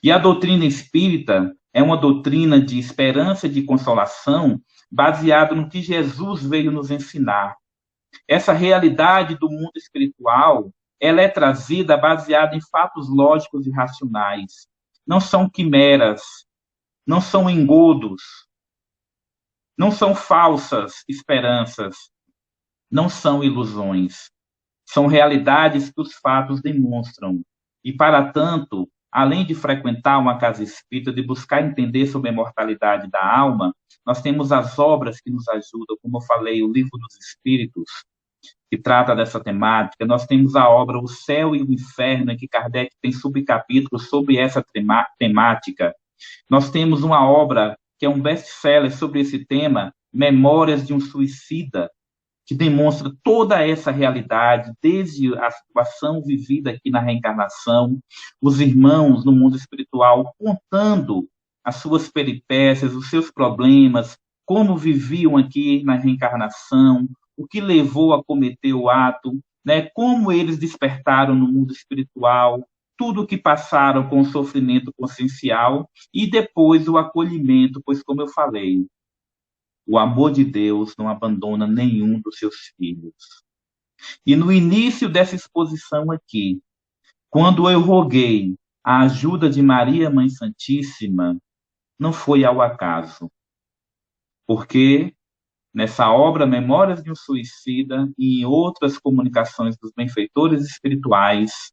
E a doutrina espírita é uma doutrina de esperança e de consolação baseada no que Jesus veio nos ensinar. Essa realidade do mundo espiritual, ela é trazida baseada em fatos lógicos e racionais. Não são quimeras, não são engodos, não são falsas esperanças, não são ilusões. São realidades que os fatos demonstram. E, para tanto, além de frequentar uma casa espírita, de buscar entender sobre a imortalidade da alma, nós temos as obras que nos ajudam, como eu falei, o Livro dos Espíritos, que trata dessa temática. Nós temos a obra O Céu e o Inferno, em que Kardec tem subcapítulos sobre essa temática. Nós temos uma obra que é um best-seller sobre esse tema, Memórias de um Suicida, que demonstra toda essa realidade, desde a situação vivida aqui na reencarnação, os irmãos no mundo espiritual contando as suas peripécias, os seus problemas, como viviam aqui na reencarnação, o que levou a cometer o ato, né? Como eles despertaram no mundo espiritual, tudo o que passaram com o sofrimento consciencial e depois o acolhimento, pois, como eu falei, o amor de Deus não abandona nenhum dos seus filhos. E no início dessa exposição aqui, quando eu roguei a ajuda de Maria, Mãe Santíssima, não foi ao acaso. Porque nessa obra Memórias de um Suicida e em outras comunicações dos benfeitores espirituais,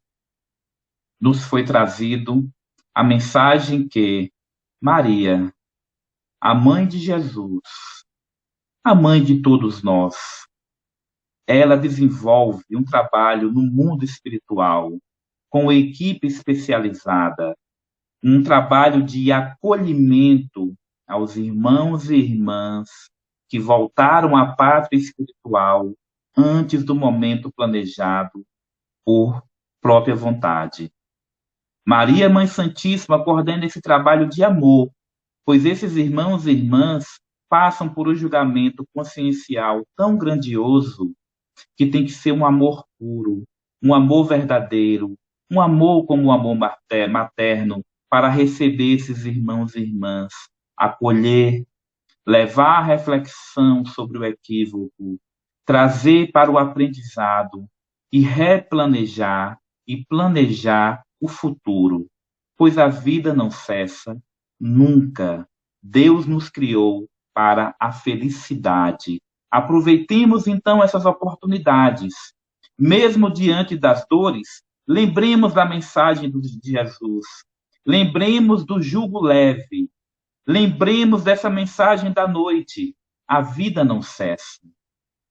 nos foi trazido a mensagem que Maria, a Mãe de Jesus, a mãe de todos nós, ela desenvolve um trabalho no mundo espiritual, com equipe especializada, um trabalho de acolhimento aos irmãos e irmãs que voltaram à pátria espiritual antes do momento planejado por própria vontade. Maria, Mãe Santíssima, coordena esse trabalho de amor, pois esses irmãos e irmãs passam por um julgamento consciencial tão grandioso que tem que ser um amor puro, um amor verdadeiro, um amor como o amor materno, para receber esses irmãos e irmãs, acolher, levar a reflexão sobre o equívoco, trazer para o aprendizado e replanejar e planejar o futuro, pois a vida não cessa nunca. Deus nos criou para a felicidade. Aproveitemos então essas oportunidades. Mesmo diante das dores, lembremos da mensagem de Jesus. Lembremos do jugo leve. Lembremos dessa mensagem da noite. A vida não cessa.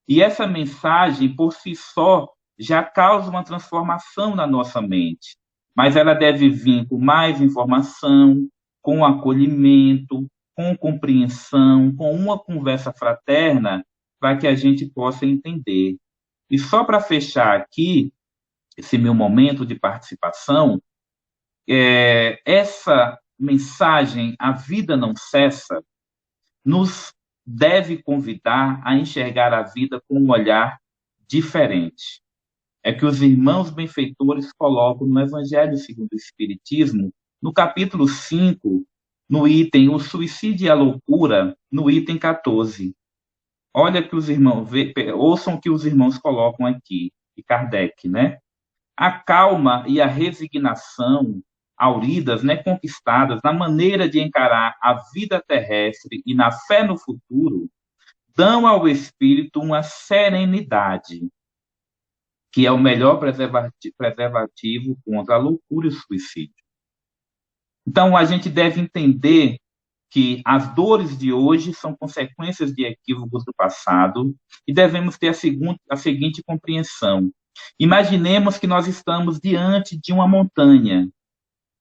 E essa mensagem, por si só, já causa uma transformação na nossa mente. Mas ela deve vir com mais informação, com acolhimento, com compreensão, com uma conversa fraterna, para que a gente possa entender. E só para fechar aqui esse meu momento de participação, essa mensagem, a vida não cessa, nos deve convidar a enxergar a vida com um olhar diferente. É que os irmãos benfeitores colocam no Evangelho segundo o Espiritismo, no capítulo 5, no item O Suicídio e a Loucura, no item 14. Olha que os irmãos, ouçam o que os irmãos colocam aqui, e Kardec, né? A calma e a resignação auridas, né, conquistadas na maneira de encarar a vida terrestre e na fé no futuro, dão ao espírito uma serenidade, que é o melhor preservativo contra a loucura e o suicídio. Então, a gente deve entender que as dores de hoje são consequências de equívocos do passado e devemos ter a seguinte compreensão. Imaginemos que nós estamos diante de uma montanha.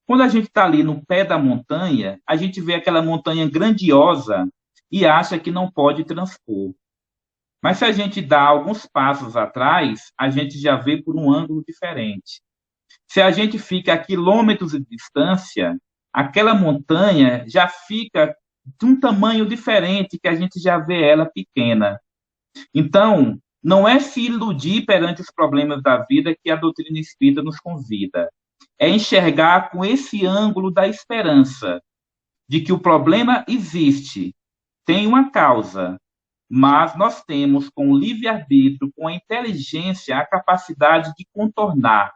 Quando a gente está ali no pé da montanha, a gente vê aquela montanha grandiosa e acha que não pode transpor. Mas se a gente dá alguns passos atrás, a gente já vê por um ângulo diferente. Se a gente fica a quilômetros de distância, aquela montanha já fica de um tamanho diferente, que a gente já vê ela pequena. Então, não é se iludir perante os problemas da vida que a doutrina espírita nos convida. É enxergar com esse ângulo da esperança, de que o problema existe, tem uma causa, mas nós temos, com o livre-arbítrio, com a inteligência, a capacidade de contornar.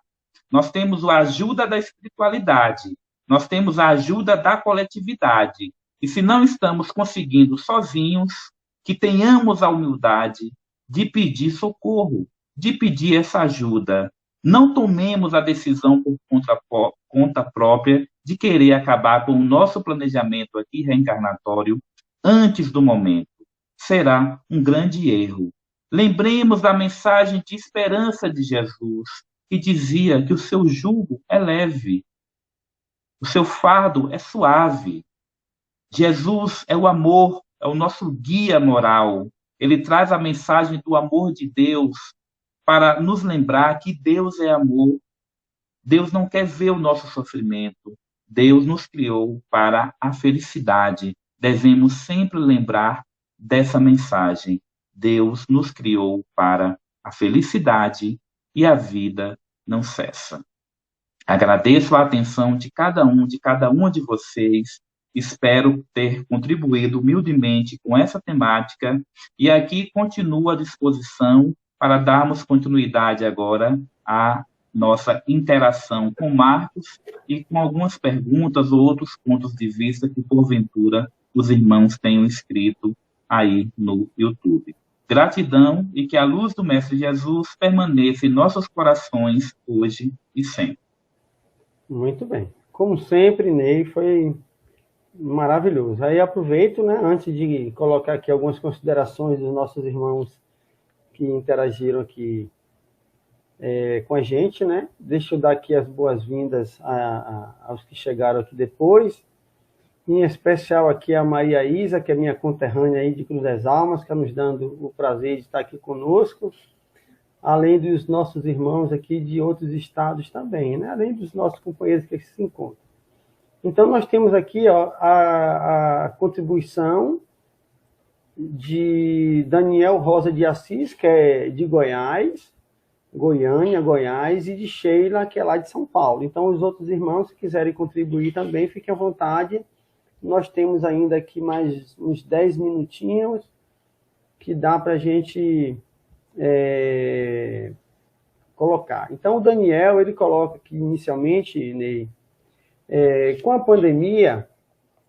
Nós temos a ajuda da espiritualidade, nós temos a ajuda da coletividade. E se não estamos conseguindo sozinhos, que tenhamos a humildade de pedir socorro, de pedir essa ajuda. Não tomemos a decisão por conta própria de querer acabar com o nosso planejamento aqui reencarnatório antes do momento. Será um grande erro. Lembremos da mensagem de esperança de Jesus, que dizia que o seu jugo é leve, o seu fardo é suave. Jesus é o amor, é o nosso guia moral. Ele traz a mensagem do amor de Deus para nos lembrar que Deus é amor. Deus não quer ver o nosso sofrimento. Deus nos criou para a felicidade. Devemos sempre lembrar dessa mensagem. Deus nos criou para a felicidade e a vida não cessa. Agradeço a atenção de cada uma de vocês. Espero ter contribuído humildemente com essa temática e aqui continuo à disposição para darmos continuidade agora à nossa interação com Marcos e com algumas perguntas ou outros pontos de vista que, porventura, os irmãos tenham escrito aí no YouTube. Gratidão e que a luz do Mestre Jesus permaneça em nossos corações hoje e sempre.
Muito bem. Como sempre, Ney, foi maravilhoso. Aí aproveito, né, antes de colocar aqui algumas considerações dos nossos irmãos que interagiram aqui com a gente, né? Deixa eu dar aqui as boas-vindas aos que chegaram aqui depois. Em especial aqui a Maria Isa, que é minha conterrânea aí de Cruz das Almas, que está nos dando o prazer de estar aqui conosco, além dos nossos irmãos aqui de outros estados também, né? Além dos nossos companheiros que se encontram. Então, nós temos aqui a contribuição de Daniel Rosa de Assis, que é de Goiás, Goiânia, Goiás, e de Sheila, que é lá de São Paulo. Então, os outros irmãos, se quiserem contribuir também, fiquem à vontade. Nós temos ainda aqui mais uns 10 minutinhos que dá para a gente colocar. Então, o Daniel, ele coloca aqui inicialmente, Ney, com a pandemia,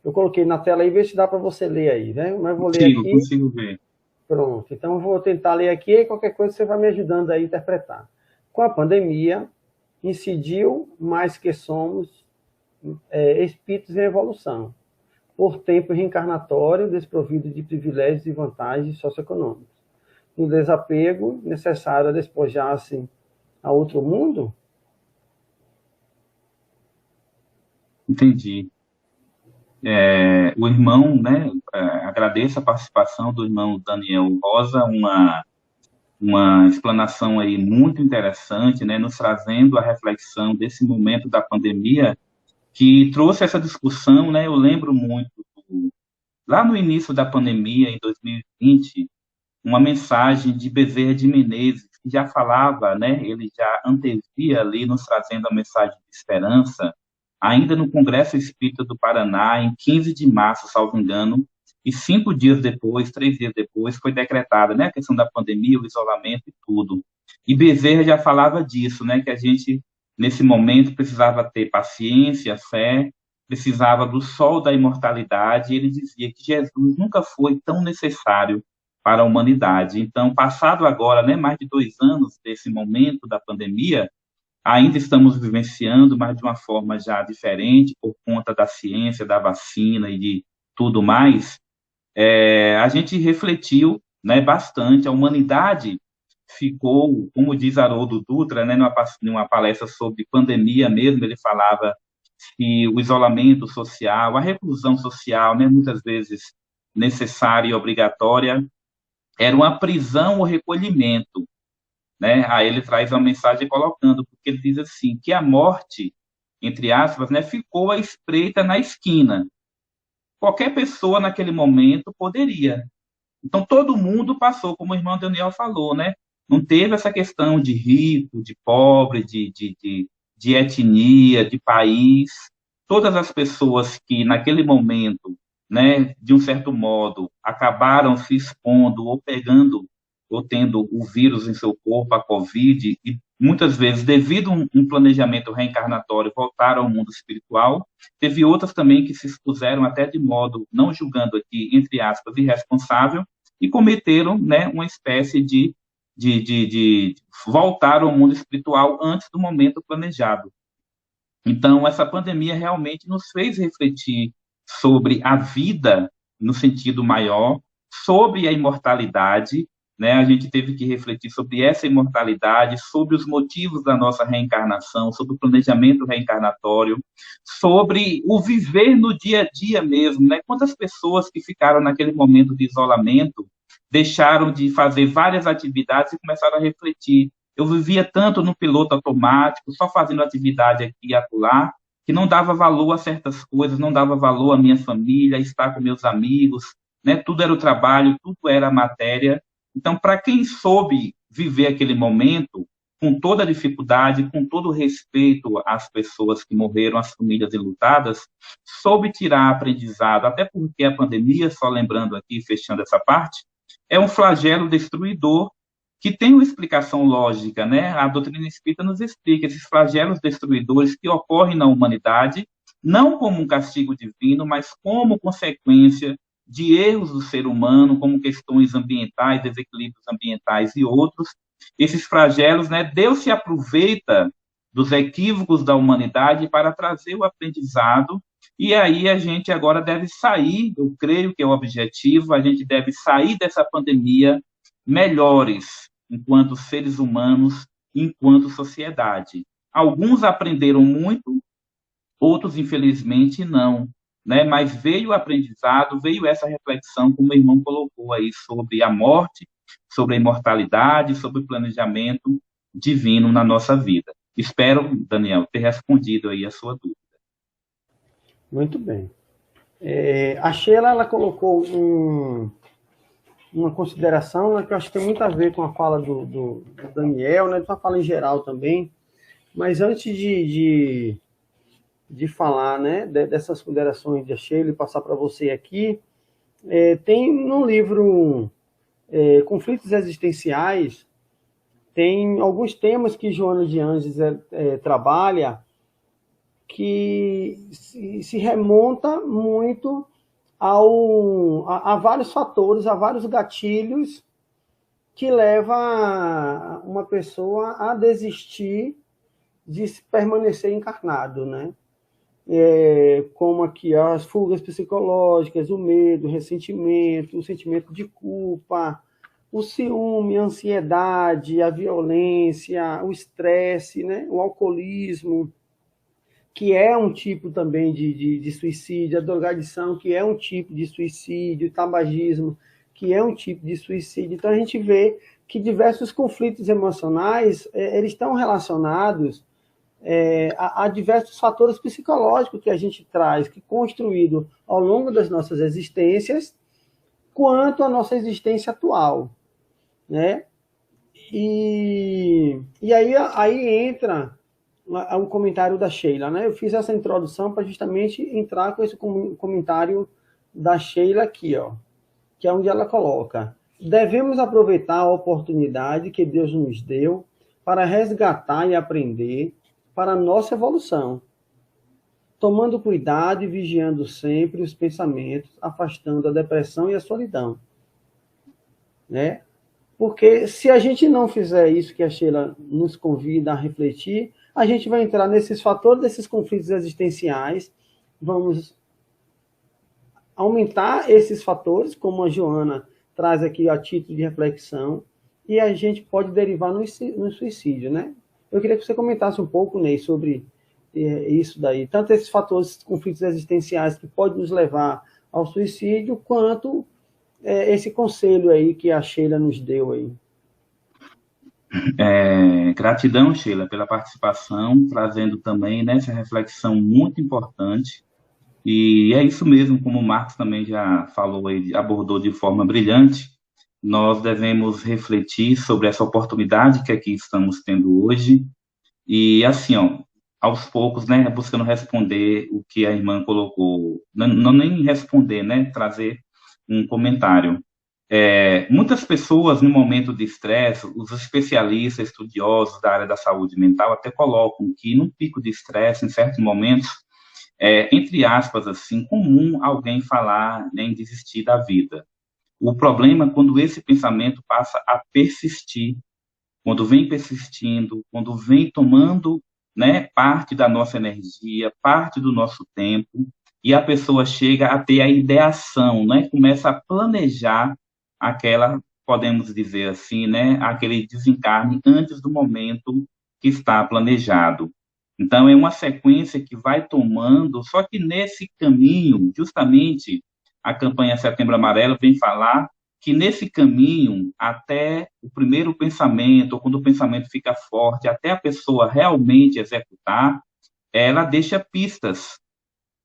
eu coloquei na tela aí, vê se dá para você ler aí, né? Mas vou ler aqui.
Consigo ver.
Pronto, então eu vou tentar ler aqui e qualquer coisa você vai me ajudando a interpretar. Com a pandemia, incidiu mais que somos espíritos em evolução, por tempo reencarnatório, desprovido de privilégios e vantagens socioeconômicos. No desapego, necessário despojar-se a outro mundo?
Entendi. O irmão, né, agradeço a participação do irmão Daniel Rosa, uma explanação aí muito interessante, né, nos trazendo a reflexão desse momento da pandemia, que trouxe essa discussão, né, eu lembro muito, lá no início da pandemia, em 2020, uma mensagem de Bezerra de Menezes, que já falava, né, ele já antevia ali, nos trazendo a mensagem de esperança, ainda no Congresso Espírita do Paraná, em 15 de março, salvo engano, e 5 dias depois, 3 dias depois, foi decretada, né, a questão da pandemia, o isolamento e tudo. E Bezerra já falava disso, né, que a gente, nesse momento, precisava ter paciência, fé, precisava do sol da imortalidade, e ele dizia que Jesus nunca foi tão necessário para a humanidade. Então, passado agora, né, mais de 2 anos desse momento da pandemia, ainda estamos vivenciando, mas de uma forma já diferente, por conta da ciência, da vacina e de tudo mais, a gente refletiu, né, bastante. A humanidade ficou, como diz Haroldo Dutra, né, numa palestra sobre pandemia mesmo, ele falava que o isolamento social, a reclusão social, né, muitas vezes necessária e obrigatória, era uma prisão ou recolhimento, né? Aí ele traz uma mensagem colocando, porque ele diz assim, que a morte, entre aspas, né, ficou à espreita na esquina. Qualquer pessoa naquele momento poderia. Então todo mundo passou, como o irmão Daniel falou, né? Não teve essa questão de rico, de pobre, de etnia, de país. Todas as pessoas que naquele momento, né, de um certo modo, acabaram se expondo ou pegando ou tendo o vírus em seu corpo, a Covid, e muitas vezes, devido a um planejamento reencarnatório, voltaram ao mundo espiritual. Teve outras também que se expuseram até de modo, não julgando aqui, entre aspas, irresponsável, e cometeram, né, uma espécie de voltar ao mundo espiritual antes do momento planejado. Então, essa pandemia realmente nos fez refletir sobre a vida no sentido maior, sobre a imortalidade, né? A gente teve que refletir sobre essa imortalidade, sobre os motivos da nossa reencarnação, sobre o planejamento reencarnatório, sobre o viver no dia a dia mesmo, né? Quantas pessoas que ficaram naquele momento de isolamento deixaram de fazer várias atividades e começaram a refletir. Eu vivia tanto no piloto automático, só fazendo atividade aqui e acolá, que não dava valor a certas coisas, não dava valor à minha família, a estar com meus amigos, né? Tudo era o trabalho, tudo era a matéria. Então, para quem soube viver aquele momento, com toda a dificuldade, com todo o respeito às pessoas que morreram, às famílias enlutadas, soube tirar aprendizado, até porque a pandemia, só lembrando aqui, fechando essa parte, é um flagelo destruidor que tem uma explicação lógica, né? A doutrina espírita nos explica esses flagelos destruidores que ocorrem na humanidade, não como um castigo divino, mas como consequência de erros do ser humano, como questões ambientais, desequilíbrios ambientais e outros. Esses flagelos, né? Deus se aproveita dos equívocos da humanidade para trazer o aprendizado, e aí a gente agora deve sair, eu creio que é o objetivo, a gente deve sair dessa pandemia melhores, enquanto seres humanos, enquanto sociedade. Alguns aprenderam muito, outros, infelizmente, não, né? Mas veio o aprendizado, veio essa reflexão, como o irmão colocou aí, sobre a morte, sobre a imortalidade, sobre o planejamento divino na nossa vida. Espero, Daniel, ter respondido aí a sua dúvida.
Muito bem. A Sheila, ela colocou uma consideração, né, que eu acho que tem muito a ver com a fala do Daniel, né, com a fala em geral também. Mas antes de falar, né, dessas considerações de Sheila e passar para você aqui, tem no livro Conflitos Existenciais, tem alguns temas que Joana de Anjos trabalha que se remonta muito a vários fatores, a vários gatilhos que leva uma pessoa a desistir de permanecer encarnado, né? Como aqui as fugas psicológicas, o medo, o ressentimento, o sentimento de culpa, o ciúme, a ansiedade, a violência, o estresse, né? O alcoolismo, que é um tipo também de suicídio, a drogadição, que é um tipo de suicídio, o tabagismo, que é um tipo de suicídio. Então a gente vê que diversos conflitos emocionais eles estão relacionados a diversos fatores psicológicos que a gente traz, que construído ao longo das nossas existências, quanto à nossa existência atual, né? E aí entra um comentário da Sheila, né? Eu fiz essa introdução para justamente entrar com esse comentário da Sheila aqui, ó, que é onde ela coloca: devemos aproveitar a oportunidade que Deus nos deu para resgatar e aprender para a nossa evolução, tomando cuidado e vigiando sempre os pensamentos, afastando a depressão e a solidão, né? Porque se a gente não fizer isso que a Sheila nos convida a refletir, a gente vai entrar nesses fatores, desses conflitos existenciais, vamos aumentar esses fatores, como a Joana traz aqui a título de reflexão, e a gente pode derivar no suicídio, né? Eu queria que você comentasse um pouco, Ney, sobre isso daí. Tanto esses fatores, conflitos existenciais que podem nos levar ao suicídio, quanto esse conselho aí que a Sheila nos deu aí.
Gratidão, Sheila, pela participação, trazendo também nessa reflexão muito importante. E é isso mesmo, como o Marcos também já falou e abordou de forma brilhante, nós devemos refletir sobre essa oportunidade que aqui estamos tendo hoje e, assim, ó, aos poucos, né, buscando responder o que a irmã colocou, não nem responder, né, trazer um comentário. Muitas pessoas, no momento de estresse, os especialistas, estudiosos da área da saúde mental até colocam que, num pico de estresse, em certos momentos, entre aspas, assim, comum alguém falar, né, em desistir da vida. O problema é quando esse pensamento passa a persistir, quando vem persistindo, quando vem tomando, né, parte da nossa energia, parte do nosso tempo, e a pessoa chega a ter a ideação, né, começa a planejar aquela, podemos dizer assim, né, aquele desencarne antes do momento que está planejado. Então, é uma sequência que vai tomando, só que nesse caminho, justamente, a campanha Setembro Amarelo vem falar que nesse caminho, até o primeiro pensamento, ou quando o pensamento fica forte, até a pessoa realmente executar, ela deixa pistas,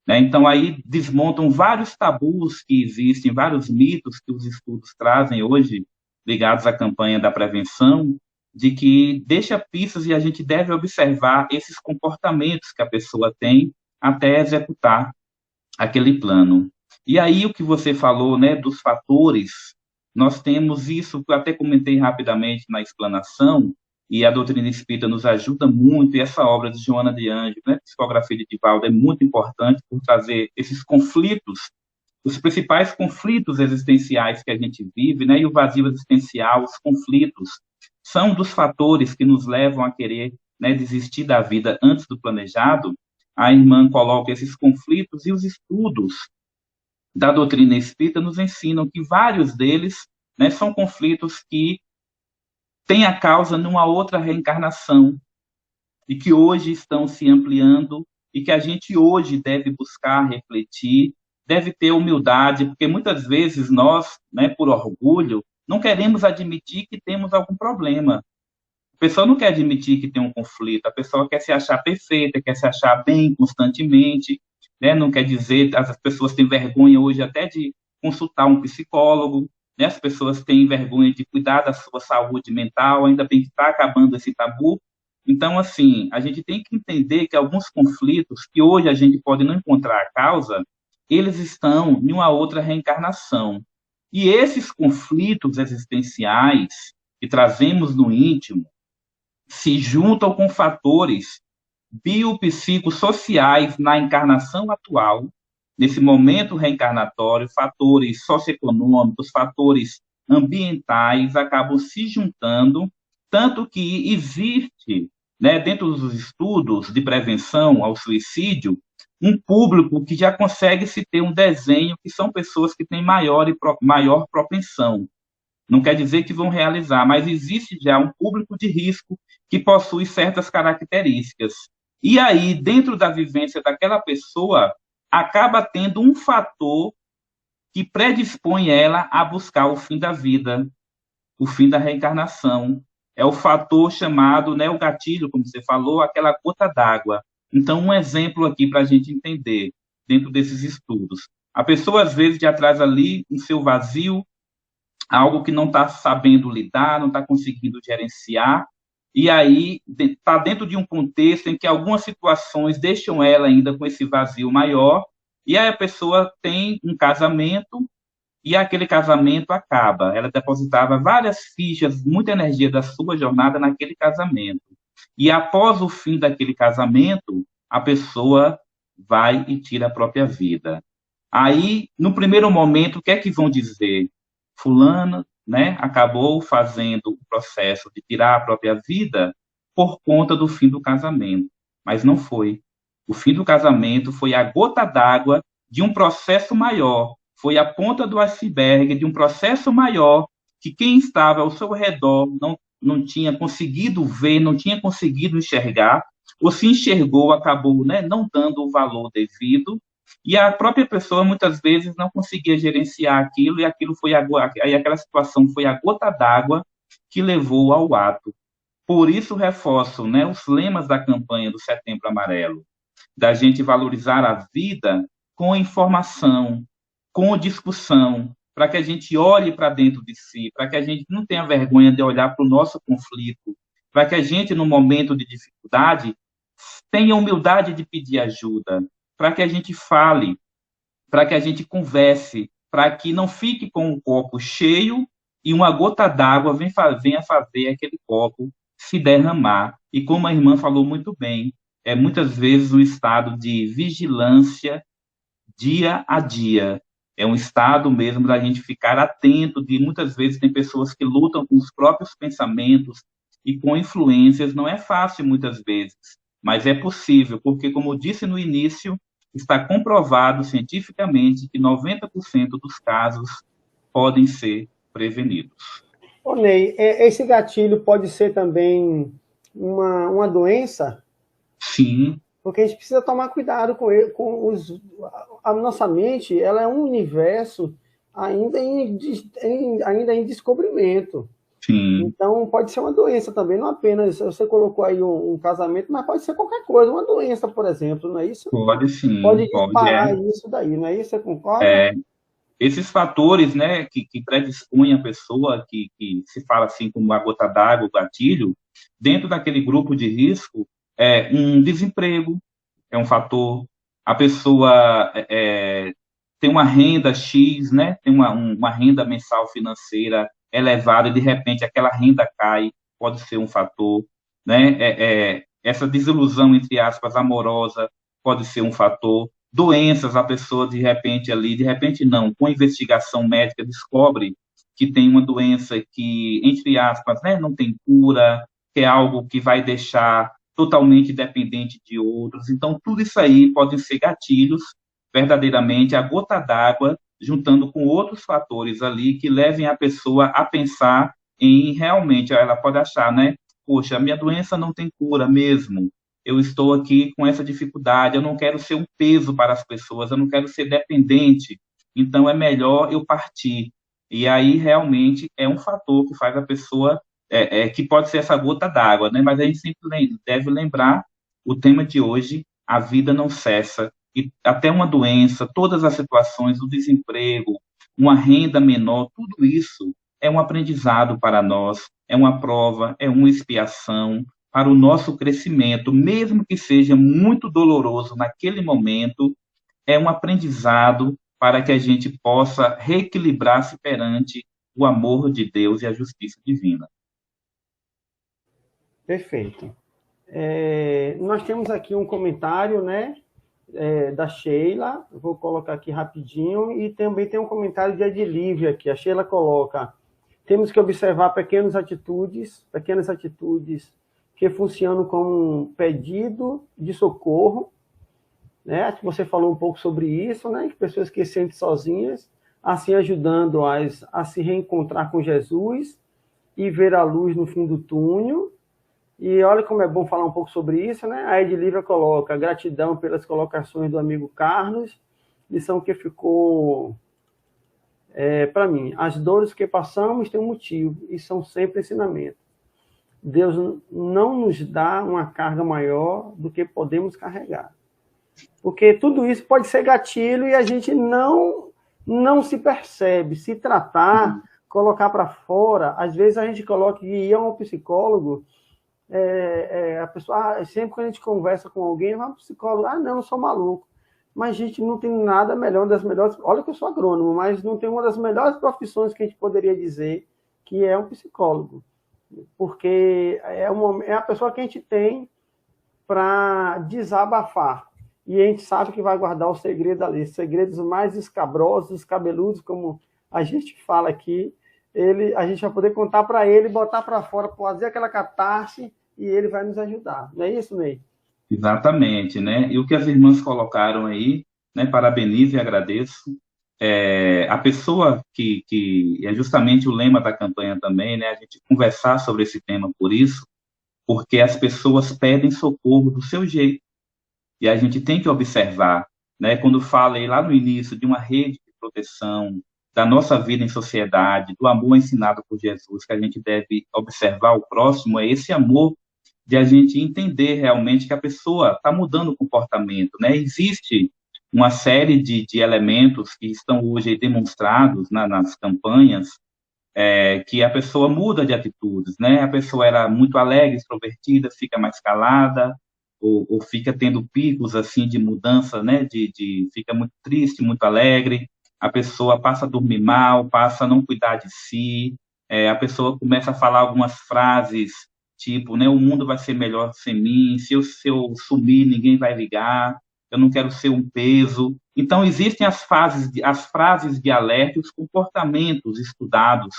né? Então, aí desmontam vários tabus que existem, vários mitos que os estudos trazem hoje, ligados à campanha da prevenção, de que deixa pistas e a gente deve observar esses comportamentos que a pessoa tem até executar aquele plano. E aí o que você falou, né, dos fatores, nós temos isso, que eu até comentei rapidamente na explanação, e a doutrina espírita nos ajuda muito, e essa obra de Joana de Anjos, né, Psicografia de Divaldo, é muito importante por trazer esses conflitos, os principais conflitos existenciais que a gente vive, né, e o vazio existencial, os conflitos, são dos fatores que nos levam a querer, né, desistir da vida antes do planejado. A irmã coloca esses conflitos e os estudos da doutrina espírita nos ensinam que vários deles, né, são conflitos que têm a causa numa outra reencarnação e que hoje estão se ampliando e que a gente hoje deve buscar refletir, deve ter humildade, porque muitas vezes nós, né, por orgulho, não queremos admitir que temos algum problema. A pessoa não quer admitir que tem um conflito, a pessoa quer se achar perfeita, quer se achar bem constantemente, né? Não quer dizer, as pessoas têm vergonha hoje até de consultar um psicólogo, né? As pessoas têm vergonha de cuidar da sua saúde mental, ainda bem que está acabando esse tabu. Então, assim, a gente tem que entender que alguns conflitos que hoje a gente pode não encontrar a causa, eles estão em uma outra reencarnação. E esses conflitos existenciais que trazemos no íntimo se juntam com fatores biopsicossociais na encarnação atual, nesse momento reencarnatório, fatores socioeconômicos, fatores ambientais acabam se juntando, tanto que existe, né, dentro dos estudos de prevenção ao suicídio, um público que já consegue se ter um desenho que são pessoas que têm maior propensão. Não quer dizer que vão realizar, mas existe já um público de risco que possui certas características. E aí, dentro da vivência daquela pessoa, acaba tendo um fator que predispõe ela a buscar o fim da vida, o fim da reencarnação. É o fator chamado, né, o gatilho, como você falou, aquela gota d'água. Então, um exemplo aqui para a gente entender, dentro desses estudos. A pessoa, às vezes, já traz ali em seu vazio algo que não está sabendo lidar, não está conseguindo gerenciar, e aí está dentro de um contexto em que algumas situações deixam ela ainda com esse vazio maior, e aí a pessoa tem um casamento, e aquele casamento acaba. Ela depositava várias fichas, muita energia da sua jornada naquele casamento. E após o fim daquele casamento, a pessoa vai e tira a própria vida. Aí, no primeiro momento, o que é que vão dizer? Fulano, né, acabou fazendo o processo de tirar a própria vida por conta do fim do casamento. Mas não foi. O fim do casamento foi a gota d'água de um processo maior, foi a ponta do iceberg de um processo maior que quem estava ao seu redor não tinha conseguido ver, não tinha conseguido enxergar, ou se enxergou, acabou, né, não dando o valor devido, e a própria pessoa muitas vezes não conseguia gerenciar aquilo, e aí aquela situação foi a gota d'água que levou ao ato. Por isso reforço, né, os lemas da campanha do Setembro Amarelo, da gente valorizar a vida com informação, com discussão, para que a gente olhe para dentro de si, para que a gente não tenha vergonha de olhar para o nosso conflito, para que a gente, no momento de dificuldade, tenha humildade de pedir ajuda, para que a gente fale, para que a gente converse, para que não fique com um copo cheio e uma gota d'água venha fazer aquele copo se derramar. E como a irmã falou muito bem, é muitas vezes um estado de vigilância dia a dia. É um estado mesmo da gente ficar atento, de muitas vezes tem pessoas que lutam com os próprios pensamentos e com influências. Não é fácil muitas vezes, mas é possível, porque, como eu disse no início, está comprovado cientificamente que 90% dos casos podem ser prevenidos.
Ô, Ney, esse gatilho pode ser também uma doença?
Sim.
Porque a gente precisa tomar cuidado com ele, a nossa mente, ela é um universo ainda em descobrimento.
Sim.
Então, pode ser uma doença também, não apenas, você colocou aí um casamento, mas pode ser qualquer coisa, uma doença, por exemplo, não é isso?
Pode sim.
Pode disparar isso daí, não é isso? Você concorda?
Esses fatores, né, que predispõem a pessoa, que se fala assim como a gota d'água, o gatilho, dentro daquele grupo de risco, um desemprego é um fator, a pessoa tem uma renda X, né, tem uma renda mensal financeira elevada e, de repente, aquela renda cai, pode ser um fator, né, essa desilusão, entre aspas, amorosa, pode ser um fator, doenças, a pessoa, de repente não, com investigação médica, descobre que tem uma doença que, entre aspas, né, não tem cura, que é algo que vai deixar totalmente dependente de outros. Então, tudo isso aí podem ser gatilhos, verdadeiramente, a gota d'água, juntando com outros fatores ali que levem a pessoa a pensar em realmente, ela pode achar, né? Poxa, a minha doença não tem cura mesmo. Eu estou aqui com essa dificuldade, eu não quero ser um peso para as pessoas, eu não quero ser dependente, então é melhor eu partir. E aí, realmente, é um fator que faz a pessoa que pode ser essa gota d'água, né? Mas a gente sempre deve lembrar o tema de hoje: a vida não cessa, e até uma doença, todas as situações, o desemprego, uma renda menor, tudo isso é um aprendizado para nós, é uma prova, é uma expiação para o nosso crescimento, mesmo que seja muito doloroso naquele momento, é um aprendizado para que a gente possa reequilibrar-se perante o amor de Deus e a justiça divina.
Perfeito. Nós temos aqui um comentário, né, da Sheila, vou colocar aqui rapidinho, e também tem um comentário de Edilívia aqui. A Sheila coloca: temos que observar pequenas atitudes que funcionam como um pedido de socorro, né? Acho que você falou um pouco sobre isso, né? Pessoas que se sentem sozinhas, assim ajudando-as a se reencontrar com Jesus e ver a luz no fim do túnel. E olha como é bom falar um pouco sobre isso, né? A Edilívia coloca: gratidão pelas colocações do amigo Carlos, lição que ficou para mim. As dores que passamos têm um motivo e são sempre ensinamento. Deus não nos dá uma carga maior do que podemos carregar. Porque tudo isso pode ser gatilho e a gente não se percebe. Se tratar, colocar para fora, às vezes a gente coloca e ir a um psicólogo, a pessoa, sempre que a gente conversa com alguém, vai um psicólogo: não, eu sou maluco. Mas, gente, não tem nada melhor, das melhores... Olha que eu sou agrônomo, mas não tem uma das melhores profissões que a gente poderia dizer, que é um psicólogo. Porque é a pessoa que a gente tem para desabafar. E a gente sabe que vai guardar o segredo ali, os segredos mais escabrosos, cabeludos, como a gente fala aqui. A gente vai poder contar para ele, botar para fora, fazer aquela catarse, e ele vai nos ajudar. Não é isso, Ney?
Exatamente, né? E o que as irmãs colocaram aí, né? Parabenizo e agradeço. A pessoa que é justamente o lema da campanha também, né? A gente conversar sobre esse tema por isso, porque as pessoas pedem socorro do seu jeito. E a gente tem que observar, né? Quando falei lá no início de uma rede de proteção da nossa vida em sociedade, do amor ensinado por Jesus, que a gente deve observar o próximo, é esse amor de a gente entender realmente que a pessoa está mudando o comportamento, né? Existe uma série de elementos que estão hoje demonstrados nas campanhas, que a pessoa muda de atitudes, né? A pessoa era muito alegre, extrovertida, fica mais calada, ou fica tendo picos assim de mudança, né? Fica muito triste, muito alegre. A pessoa passa a dormir mal, passa a não cuidar de si. A pessoa começa a falar algumas frases tipo, né? O mundo vai ser melhor sem mim. Se eu sumir, ninguém vai ligar. Eu não quero ser um peso. Então, existem as frases de alerta e os comportamentos estudados,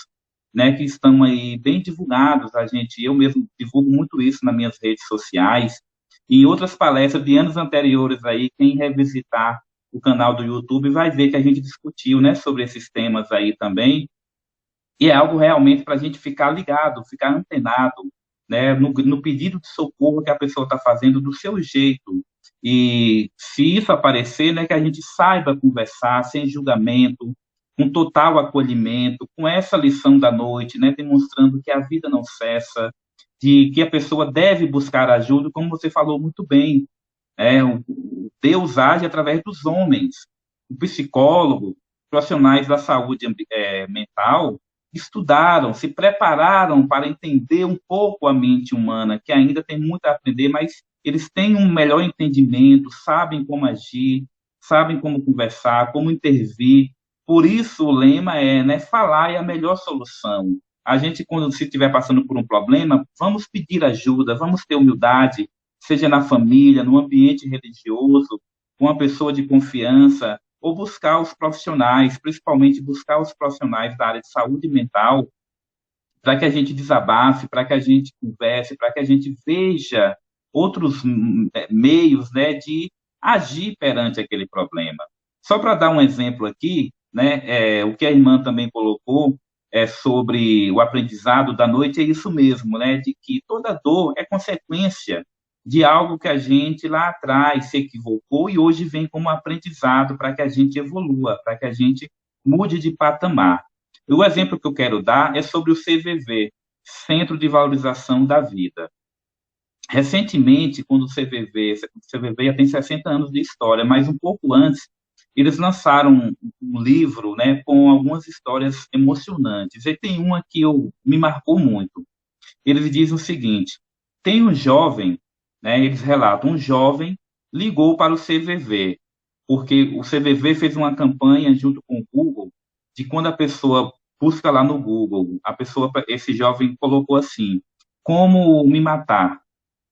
né, que estão aí bem divulgados. Eu mesmo divulgo muito isso nas minhas redes sociais. E em outras palestras de anos anteriores aí, quem revisitar o canal do YouTube vai ver que a gente discutiu, né, sobre esses temas aí também. E é algo realmente para a gente ficar ligado, ficar antenado, né, no pedido de socorro que a pessoa está fazendo do seu jeito. E se isso aparecer, né, que a gente saiba conversar sem julgamento, com total acolhimento, com essa lição da noite, né, demonstrando que a vida não cessa, de que a pessoa deve buscar ajuda, como você falou muito bem. Deus age através dos homens. O psicólogo, profissionais da saúde mental, estudaram, se prepararam para entender um pouco a mente humana, que ainda tem muito a aprender, mas eles têm um melhor entendimento, sabem como agir, sabem como conversar, como intervir. Por isso, o lema é, né, falar é a melhor solução. A gente, quando se estiver passando por um problema, vamos pedir ajuda, vamos ter humildade, seja na família, no ambiente religioso, com uma pessoa de confiança, ou buscar os profissionais, principalmente buscar os profissionais da área de saúde mental, para que a gente desabafe, para que a gente converse, para que a gente veja outros meios, né, de agir perante aquele problema. Só para dar um exemplo aqui, né, o que a irmã também colocou sobre o aprendizado da noite, é isso mesmo, né, de que toda dor é consequência de algo que a gente lá atrás se equivocou e hoje vem como aprendizado para que a gente evolua, para que a gente mude de patamar. O exemplo que eu quero dar é sobre o CVV, Centro de Valorização da Vida. Recentemente, quando o CVV já tem 60 anos de história, mas um pouco antes, eles lançaram um livro, né, com algumas histórias emocionantes. E tem uma que me marcou muito. Eles dizem o seguinte: tem um jovem, né, eles relatam, um jovem ligou para o CVV, porque o CVV fez uma campanha junto com o Google, de quando a pessoa busca lá no Google, esse jovem colocou assim: como me matar?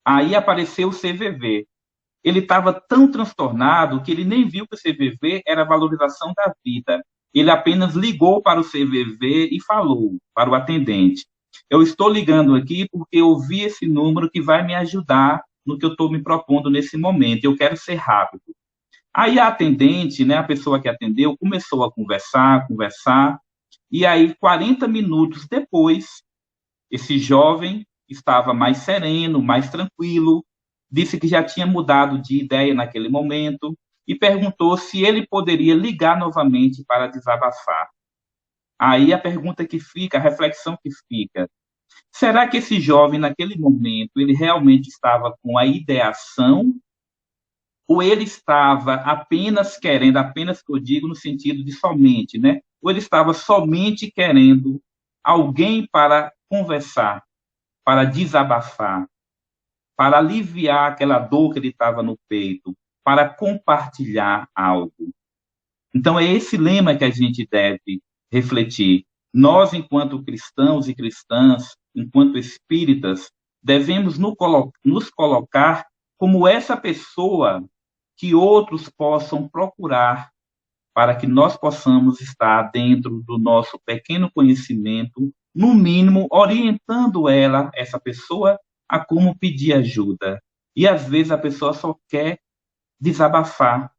Aí apareceu o CVV. Ele estava tão transtornado que ele nem viu que o CVV era a valorização da vida. Ele apenas ligou para o CVV e falou para o atendente: eu estou ligando aqui porque eu vi esse número que vai me ajudar no que eu estou me propondo nesse momento. Eu quero ser rápido. Aí a atendente, né, a pessoa que atendeu, começou a conversar, conversar, e aí 40 minutos depois, esse jovem estava mais sereno, mais tranquilo, disse que já tinha mudado de ideia naquele momento e perguntou se ele poderia ligar novamente para desabafar. Aí a pergunta que fica, a reflexão que fica: será que esse jovem, naquele momento, ele realmente estava com a ideação ou ele estava apenas querendo, apenas que eu digo no sentido de somente, né? Ou ele estava somente querendo alguém para conversar, para desabafar, para aliviar aquela dor que ele estava no peito, para compartilhar algo. Então, é esse lema que a gente deve refletir. Nós, enquanto cristãos e cristãs, enquanto espíritas, devemos nos colocar como essa pessoa que outros possam procurar para que nós possamos estar dentro do nosso pequeno conhecimento, no mínimo, orientando essa pessoa, a como pedir ajuda. E às vezes a pessoa só quer desabafar,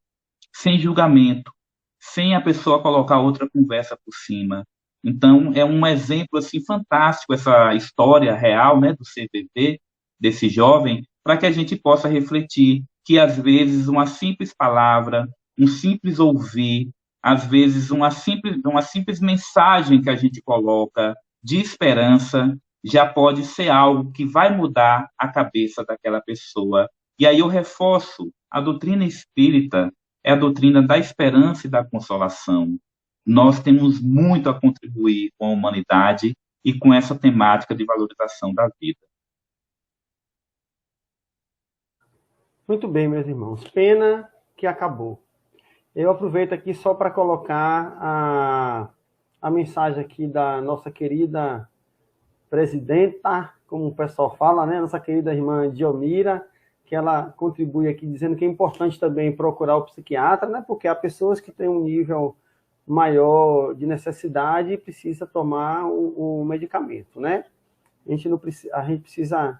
sem julgamento, sem a pessoa colocar outra conversa por cima. Então, é um exemplo assim fantástico essa história real, né, do CVV, desse jovem, para que a gente possa refletir que às vezes uma simples palavra, um simples ouvir, às vezes uma simples mensagem que a gente coloca de esperança já pode ser algo que vai mudar a cabeça daquela pessoa. E aí eu reforço: a doutrina espírita é a doutrina da esperança e da consolação. Nós temos muito a contribuir com a humanidade e com essa temática de valorização da vida.
Muito bem, meus irmãos. Pena que acabou. Eu aproveito aqui só para colocar a mensagem aqui da nossa querida presidenta, como o pessoal fala, né? Nossa querida irmã Diomira, que ela contribui aqui dizendo que é importante também procurar o psiquiatra, né? Porque há pessoas que têm um nível maior de necessidade e precisa tomar o medicamento, né? A gente precisa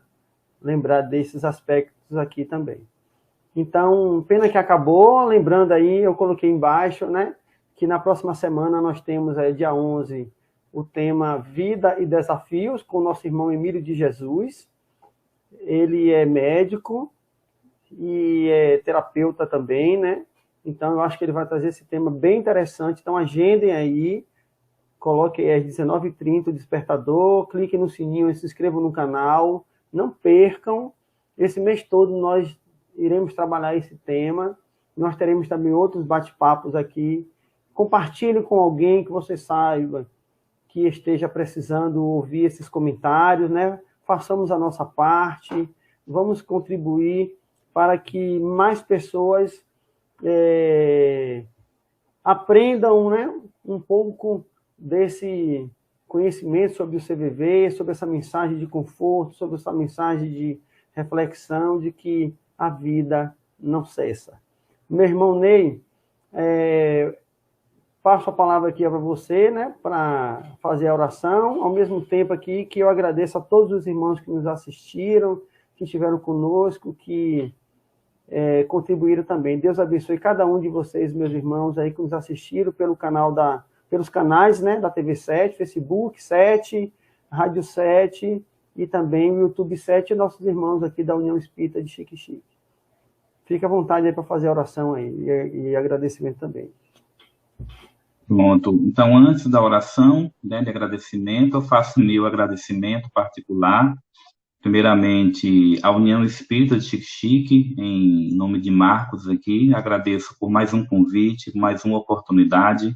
lembrar desses aspectos aqui também. Então, pena que acabou. Lembrando aí, eu coloquei embaixo, né, que na próxima semana nós temos, dia 11, o tema Vida e Desafios, com o nosso irmão Emílio de Jesus. Ele é médico e é terapeuta também, né? Então, eu acho que ele vai trazer esse tema bem interessante. Então, agendem aí, coloquem às 19h30 o despertador, cliquem no sininho e se inscrevam no canal. Não percam. Esse mês todo nós iremos trabalhar esse tema. Nós teremos também outros bate-papos aqui. Compartilhe com alguém que você saiba que esteja precisando ouvir esses comentários, né? Façamos a nossa parte, vamos contribuir para que mais pessoas aprendam, né, um pouco desse conhecimento sobre o CVV, sobre essa mensagem de conforto, sobre essa mensagem de reflexão de que a vida não cessa. Meu irmão Ney, passo a palavra aqui para você, né, para fazer a oração, ao mesmo tempo aqui que eu agradeço a todos os irmãos que nos assistiram, que estiveram conosco, que contribuíram também. Deus abençoe cada um de vocês, meus irmãos, aí que nos assistiram pelos canais, né, da TV 7, Facebook 7, Rádio 7 e também o YouTube 7 e nossos irmãos aqui da União Espírita de Xique-Xique. Fique à vontade aí para fazer a oração aí e agradecimento também.
Pronto. Então, antes da oração, né, de agradecimento, eu faço meu agradecimento particular Primeiramente, a União Espírita de Xique-Xique, em nome de Marcos aqui, agradeço por mais um convite, mais uma oportunidade.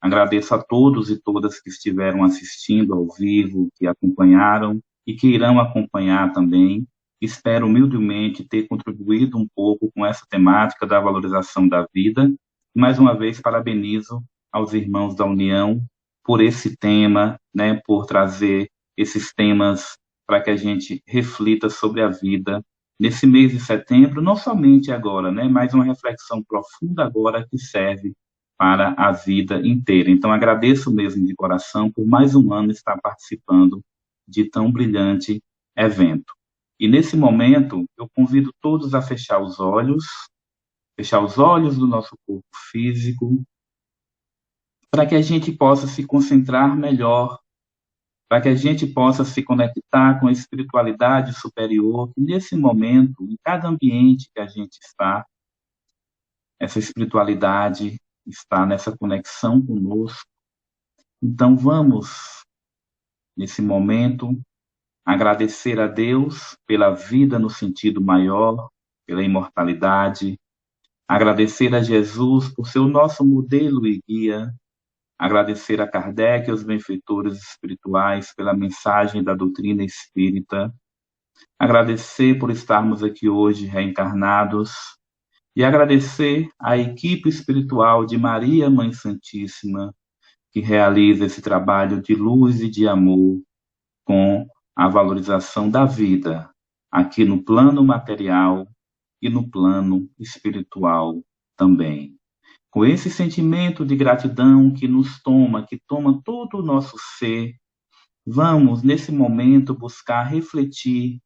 Agradeço a todos e todas que estiveram assistindo ao vivo, que acompanharam e que irão acompanhar também. Espero humildemente ter contribuído um pouco com essa temática da valorização da vida. Mais uma vez, parabenizo aos irmãos da União por esse tema, né, por trazer esses temas para que a gente reflita sobre a vida nesse mês de setembro, não somente agora, né, mas uma reflexão profunda agora que serve para a vida inteira. Então, agradeço mesmo de coração por mais um ano estar participando de tão brilhante evento. E nesse momento, eu convido todos a fechar os olhos do nosso corpo físico, para que a gente possa se concentrar melhor, para que a gente possa se conectar com a espiritualidade superior, que nesse momento, em cada ambiente que a gente está, essa espiritualidade está nessa conexão conosco. Então vamos, nesse momento, agradecer a Deus pela vida no sentido maior, pela imortalidade, agradecer a Jesus por ser o nosso modelo e guia, agradecer a Kardec e aos benfeitores espirituais pela mensagem da doutrina espírita, agradecer por estarmos aqui hoje reencarnados e agradecer à equipe espiritual de Maria Mãe Santíssima, que realiza esse trabalho de luz e de amor com a valorização da vida, aqui no plano material e no plano espiritual também. Com esse sentimento de gratidão que nos toma, que toma todo o nosso ser, vamos, nesse momento, buscar refletir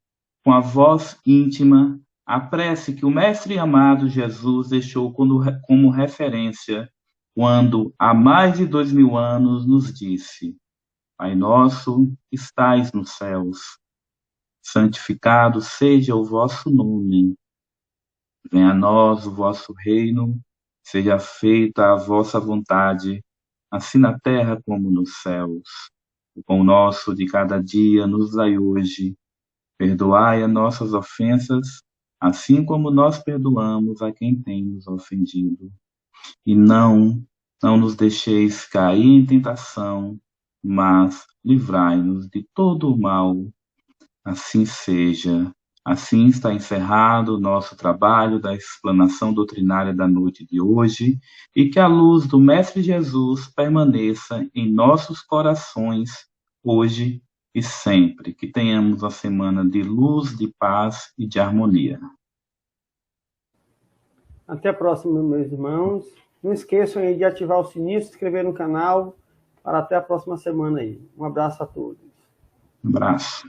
com a voz íntima a prece que o Mestre amado Jesus deixou como referência quando, há mais de 2000 anos, nos disse: Pai nosso, que estais nos céus, santificado seja o vosso nome. Venha a nós o vosso reino, seja feita a vossa vontade, assim na terra como nos céus. O pão nosso de cada dia nos dai hoje. Perdoai as nossas ofensas, assim como nós perdoamos a quem tem nos ofendido. E não nos deixeis cair em tentação, mas livrai-nos de todo o mal. Assim seja. Assim está encerrado o nosso trabalho da explanação doutrinária da noite de hoje, e que a luz do Mestre Jesus permaneça em nossos corações, hoje e sempre. Que tenhamos uma semana de luz, de paz e de harmonia.
Até a próxima, meus irmãos. Não esqueçam aí de ativar o sininho, se inscrever no canal, para até a próxima semana aí. Um abraço a todos.
Um abraço.